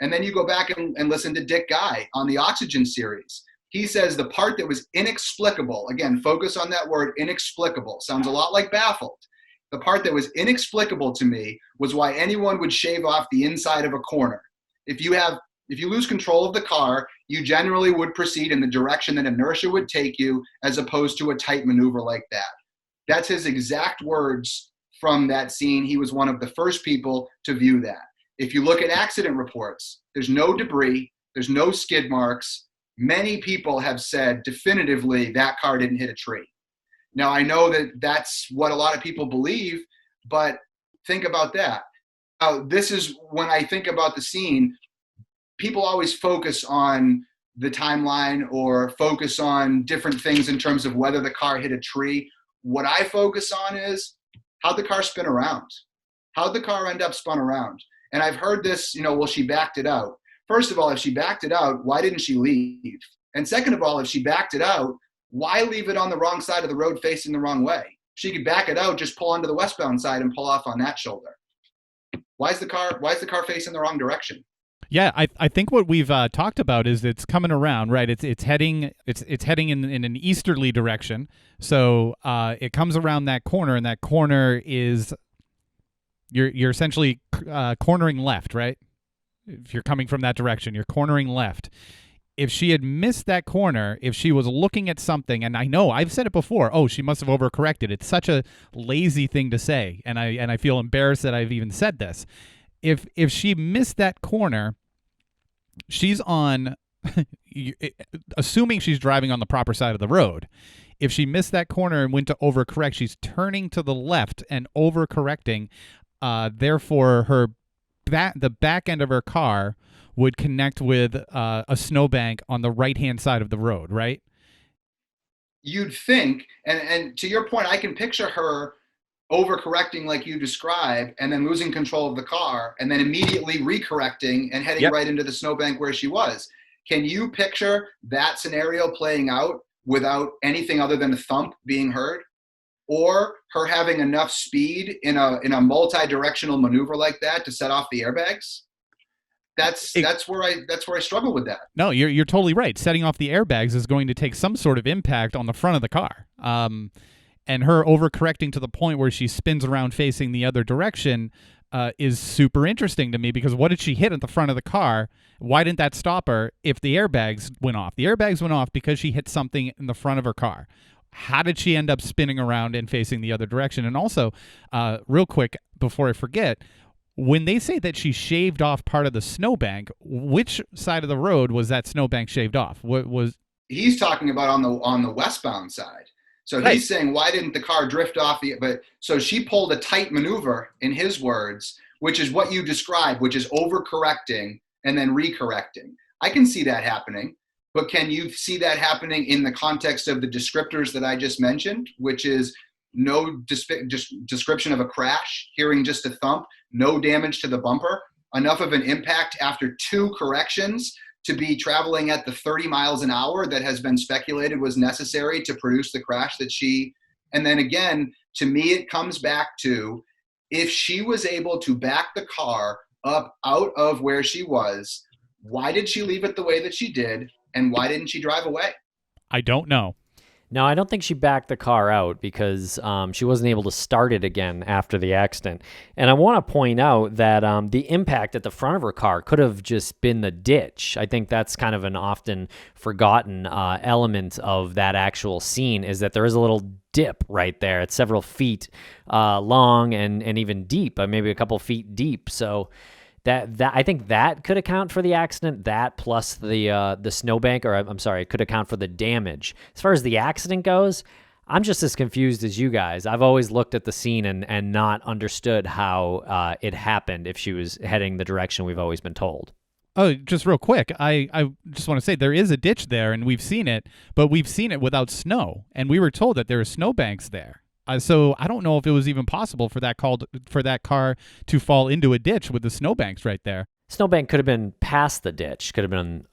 And then you go back and listen to Dick Guy on the Oxygen series. He says the part that was inexplicable, again, focus on that word inexplicable, sounds a lot like baffled. The part that was inexplicable to me was why anyone would shave off the inside of a corner. If you lose control of the car, you generally would proceed in the direction that inertia would take you as opposed to a tight maneuver like that. That's his exact words from that scene. He was one of the first people to view that. If you look at accident reports, there's no debris, there's no skid marks. Many people have said definitively that car didn't hit a tree. Now, I know that that's what a lot of people believe, but think about that. This is when I think about the scene, people always focus on the timeline or focus on different things in terms of whether the car hit a tree. What I focus on is how'd the car spin around? How'd the car end up spun around? And I've heard this, well, she backed it out. First of all, if she backed it out, why didn't she leave? And second of all, if she backed it out, why leave it on the wrong side of the road facing the wrong way? She could back it out, just pull onto the westbound side and pull off on that shoulder. Why is the car facing the wrong direction? Yeah, I think what we've talked about is it's coming around, right? It's heading in an easterly direction. So it comes around that corner, and that corner is, You're essentially cornering left, right? If you're coming from that direction, you're cornering left. If she had missed that corner, if she was looking at something, and I know I've said it before, oh, she must have overcorrected. It's such a lazy thing to say, and I feel embarrassed that I've even said this. If she missed that corner, she's on, assuming she's driving on the proper side of the road. If she missed that corner and went to overcorrect, she's turning to the left and overcorrecting. Therefore, the back end of her car would connect with a snowbank on the right-hand side of the road, right? You'd think, and to your point, I can picture her overcorrecting like you described, and then losing control of the car, and then immediately recorrecting and heading right into the snowbank where she was. Can you picture that scenario playing out without anything other than a thump being heard? Or her having enough speed in a multi-directional maneuver like that to set off the airbags? That's where I struggle with that. No, you're totally right. Setting off the airbags is going to take some sort of impact on the front of the car. And her overcorrecting to the point where she spins around facing the other direction is super interesting to me, because what did she hit at the front of the car? Why didn't that stop her if the airbags went off? The airbags went off because she hit something in the front of her car. How did she end up spinning around and facing the other direction? And also, real quick, before I forget, when they say that she shaved off part of the snowbank, which side of the road was that snowbank shaved off? What was? He's talking about on the westbound side. So he's saying, why didn't the car drift off so she pulled a tight maneuver, in his words, which is what you described, which is overcorrecting and then recorrecting. I can see that happening, but can you see that happening in the context of the descriptors that I just mentioned, which is no description of a crash, hearing just a thump, no damage to the bumper, enough of an impact after two corrections to be traveling at the 30 miles an hour that has been speculated was necessary to produce the crash that she, and then again, to me, it comes back to, if she was able to back the car up out of where she was, why did she leave it the way that she did? And why didn't she drive away? I don't know. No, I don't think she backed the car out because she wasn't able to start it again after the accident. And I want to point out that the impact at the front of her car could have just been the ditch. I think that's kind of an often forgotten element of that actual scene, is that there is a little dip right there. It's several feet long and even deep, maybe a couple feet deep. So that I think that could account for the accident. That plus the snowbank, or I'm sorry, it could account for the damage. As far as the accident goes, I'm just as confused as you guys. I've always looked at the scene and not understood how it happened if she was heading the direction we've always been told. Oh, just real quick, I just want to say there is a ditch there, and we've seen it, but we've seen it without snow, and we were told that there are snowbanks there. So I don't know if it was even possible for that car to fall into a ditch with the snowbanks right there. Snowbank could have been past the ditch, could have been,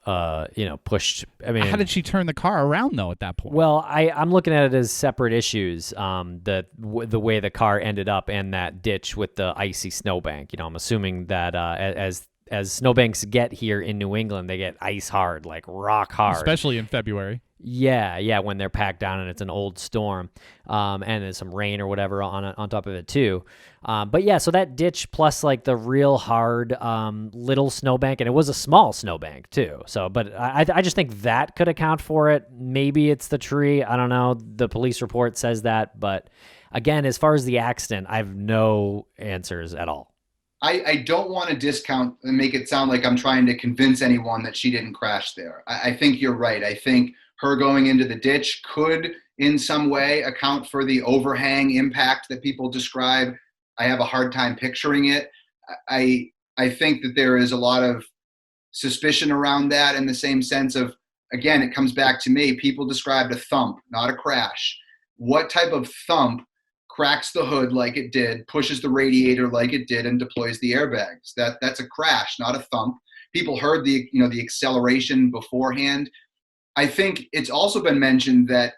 pushed. I mean, how did she turn the car around though at that point? Well, I'm looking at it as separate issues. The way the car ended up and that ditch with the icy snowbank. I'm assuming that as snowbanks get here in New England, they get ice hard, like rock hard, especially in February. Yeah, when they're packed down and it's an old storm, and there's some rain or whatever on top of it too. But yeah, so that ditch plus like the real hard little snowbank, and it was a small snowbank too. So, but I just think that could account for it. Maybe it's the tree. I don't know. The police report says that, but again, as far as the accident, I have no answers at all. I don't want to discount and make it sound like I'm trying to convince anyone that she didn't crash there. I think you're right. I think her going into the ditch could in some way account for the overhang impact that people describe. I have a hard time picturing it. I think that there is a lot of suspicion around that, in the same sense of, again, it comes back to me. People described a thump, not a crash. What type of thump cracks the hood like it did, pushes the radiator like it did, and deploys the airbags? That's a crash, not a thump. People heard the acceleration beforehand. I think it's also been mentioned that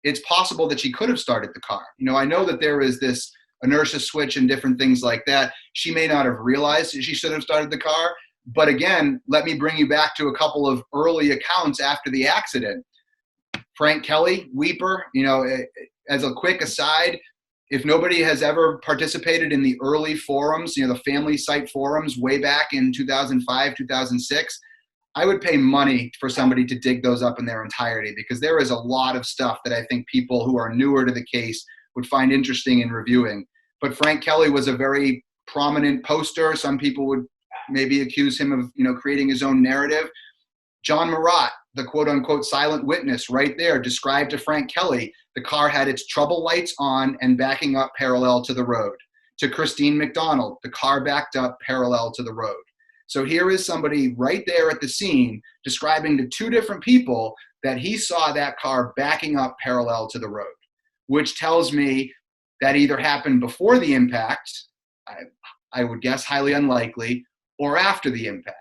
it's possible that she could have started the car. I know that there is this inertia switch and different things like that. She may not have realized that she should have started the car. But again, let me bring you back to a couple of early accounts after the accident. Frank Kelly, Weeper, as a quick aside, if nobody has ever participated in the early forums, the family site forums way back in 2005, 2006, I would pay money for somebody to dig those up in their entirety, because there is a lot of stuff that I think people who are newer to the case would find interesting in reviewing. But Frank Kelly was a very prominent poster. Some people would maybe accuse him of, creating his own narrative. John Murat, the quote unquote silent witness, right there, described to Frank Kelly, the car had its trouble lights on and backing up parallel to the road. To Christine McDonald, the car backed up parallel to the road. So here is somebody right there at the scene describing to two different people that he saw that car backing up parallel to the road, which tells me that either happened before the impact, I would guess highly unlikely, or after the impact.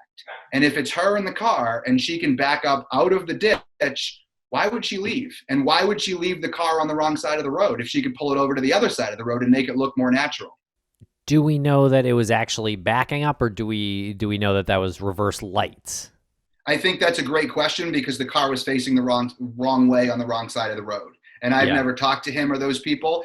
And if it's her in the car and she can back up out of the ditch, why would she leave? And why would she leave the car on the wrong side of the road if she could pull it over to the other side of the road and make it look more natural? Do we know that it was actually backing up, or do we know that that was reverse lights? I think that's a great question, because the car was facing the wrong way on the wrong side of the road. And I've never talked to him or those people,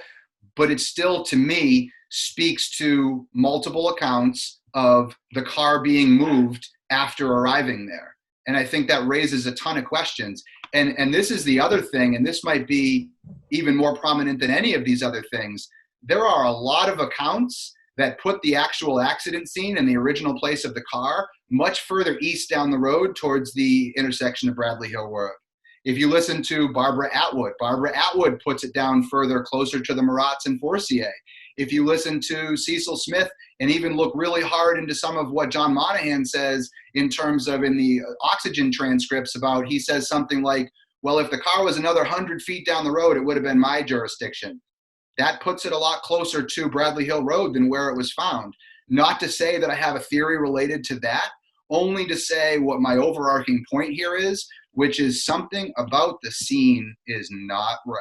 but it still, to me, speaks to multiple accounts of the car being moved after arriving there. And I think that raises a ton of questions. And this is the other thing, and this might be even more prominent than any of these other things. There are a lot of accounts that put the actual accident scene and the original place of the car much further east down the road towards the intersection of Bradley Hill Road. If you listen to Barbara Atwood puts it down further, closer to the Murats and Forcier. If you listen to Cecil Smith and even look really hard into some of what John Monahan says in terms of in the Oxygen transcripts about, he says something like, well, if the car was another 100 feet down the road, it would have been my jurisdiction. That puts it a lot closer to Bradley Hill Road than where it was found. Not to say that I have a theory related to that, only to say what my overarching point here is, which is something about the scene is not right.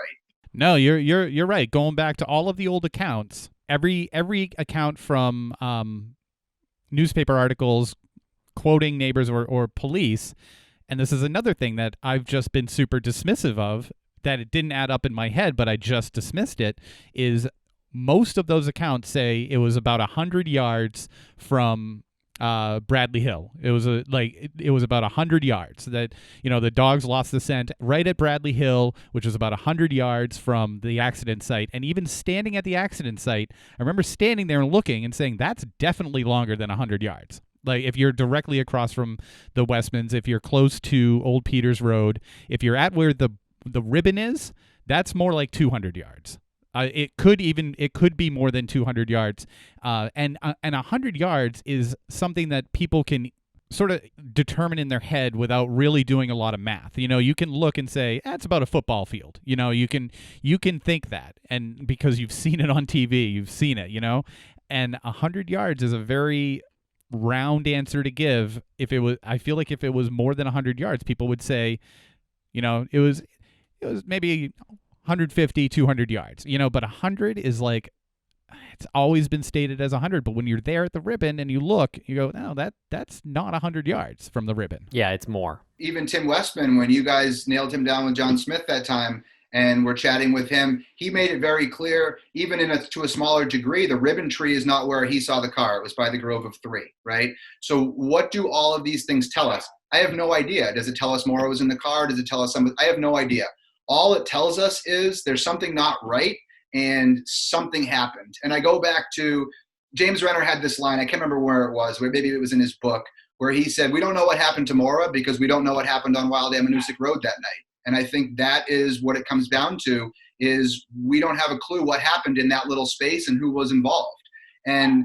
No, you're right. Going back to all of the old accounts, every account from newspaper articles quoting neighbors or police, and this is another thing that I've just been super dismissive of, that it didn't add up in my head, but I just dismissed it, is most of those accounts say it was about 100 yards from Bradley Hill. It was about 100 yards that, the dogs lost the scent right at Bradley Hill, which was about 100 yards from the accident site. And even standing at the accident site, I remember standing there and looking and saying, that's definitely longer than 100 yards. Like, if you're directly across from the Westmans, if you're close to Old Peters Road, if you're at where the ribbon is, that's more like 200 yards. It could be more than 200 yards. And 100 yards is something that people can sort of determine in their head without really doing a lot of math. You can look and say, that's about a football field. You can think that, and because you've seen it on TV, you've seen it, and 100 yards is a very round answer to give. I feel like if it was more than 100 yards, people would say, it was maybe 150, 200 yards, but 100 is like, it's always been stated as 100. But when you're there at the ribbon and you look, you go, no, that's not 100 yards from the ribbon. Yeah, it's more. Even Tim Westman, when you guys nailed him down with John Smith that time and we're chatting with him, he made it very clear, even to a smaller degree, the ribbon tree is not where he saw the car. It was by the Grove of Three, right? So what do all of these things tell us? I have no idea. Does it tell us Maura was in the car? Does it tell us something? I have no idea. All it tells us is there's something not right and something happened. And I go back to James Renner had this line, I can't remember where it was, where maybe it was in his book, where he said, we don't know what happened to Maura because we don't know what happened on Wild Amanuset Road that night. And I think that is what it comes down to, is we don't have a clue what happened in that little space and who was involved. And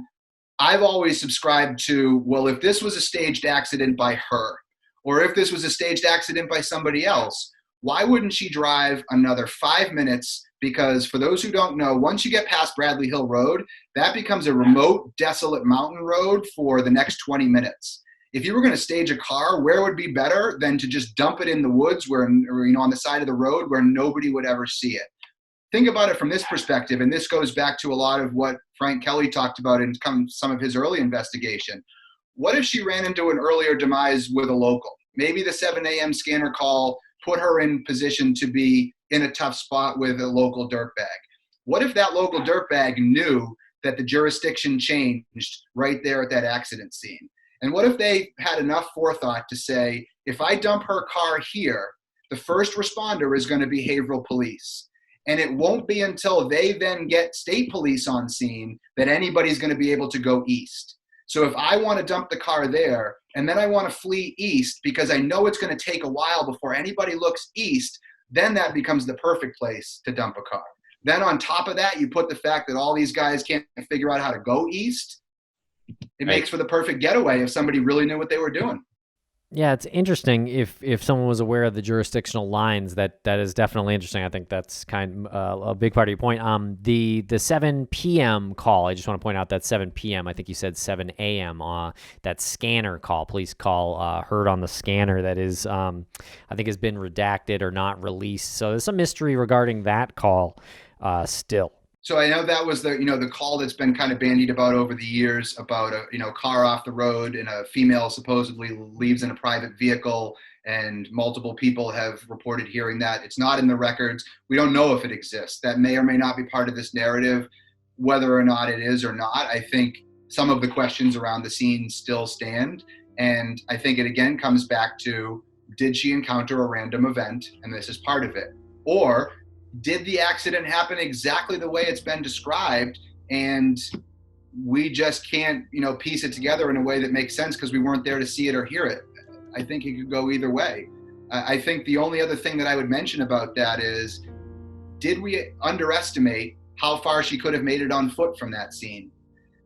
I've always subscribed to, well, if this was a staged accident by her, or if this was a staged accident by somebody else, why wouldn't she drive another 5 minutes? Because for those who don't know, once you get past Bradley Hill Road, that becomes a remote, desolate mountain road for the next 20 minutes. If you were going to stage a car, where would be better than to just dump it in the woods or on the side of the road where nobody would ever see it? Think about it from this perspective, and this goes back to a lot of what Frank Kelly talked about in some of his early investigation. What if she ran into an earlier demise with a local? Maybe the 7 a.m. scanner call put her in position to be in a tough spot with a local dirtbag. What if that local dirtbag knew that the jurisdiction changed right there at that accident scene? And what if they had enough forethought to say, if I dump her car here, the first responder is going to be behavioral police. And it won't be until they then get state police on scene that anybody's going to be able to go east. So if I want to dump the car there and then I want to flee east because I know it's going to take a while before anybody looks east, then that becomes the perfect place to dump a car. Then on top of that, you put the fact that all these guys can't figure out how to go east. It makes for the perfect getaway if somebody really knew what they were doing. Yeah, it's interesting if someone was aware of the jurisdictional lines. That is definitely interesting. I think that's kind of a big part of your point. The 7 p.m. call. I just want to point out that 7 p.m. I think you said 7 a.m. That scanner call, police call heard on the scanner that is I think has been redacted or not released. So there's some mystery regarding that call still. So I know that was the call that's been kind of bandied about over the years about a car off the road and a female supposedly leaves in a private vehicle, and multiple people have reported hearing that. It's not in the records. We don't know if it exists. That may or may not be part of this narrative. Whether or not it is or not, I think some of the questions around the scene still stand. And I think it again comes back to, did she encounter a random event? And this is part of it. Or did the accident happen exactly the way it's been described, and we just can't, piece it together in a way that makes sense because we weren't there to see it or hear it? I think it could go either way. I think the only other thing that I would mention about that is, did we underestimate how far she could have made it on foot from that scene?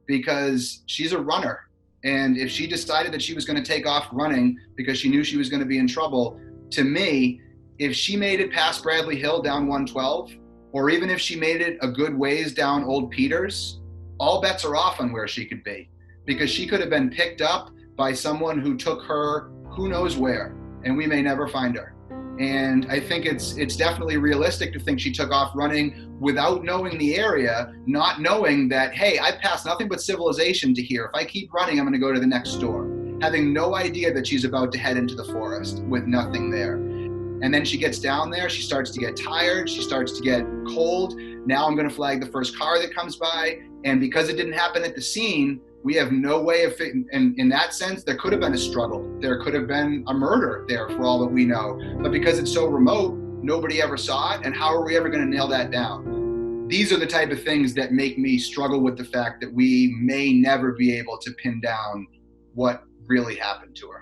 Because she's a runner, and if she decided that she was going to take off running because she knew she was going to be in trouble, to me, if she made it past Bradley Hill down 112, or even if she made it a good ways down Old Peters, all bets are off on where she could be, because she could have been picked up by someone who took her who knows where, and we may never find her. And I think it's definitely realistic to think she took off running without knowing the area, not knowing that, hey, I've passed nothing but civilization to here. If I keep running, I'm going to go to the next store. Having no idea that she's about to head into the forest with nothing there. And then she gets down there, she starts to get tired, she starts to get cold. Now I'm going to flag the first car that comes by. And because it didn't happen at the scene, we have no way of fitting. And in that sense, there could have been a struggle. There could have been a murder there for all that we know. But because it's so remote, nobody ever saw it. And how are we ever going to nail that down? These are the type of things that make me struggle with the fact that we may never be able to pin down what really happened to her.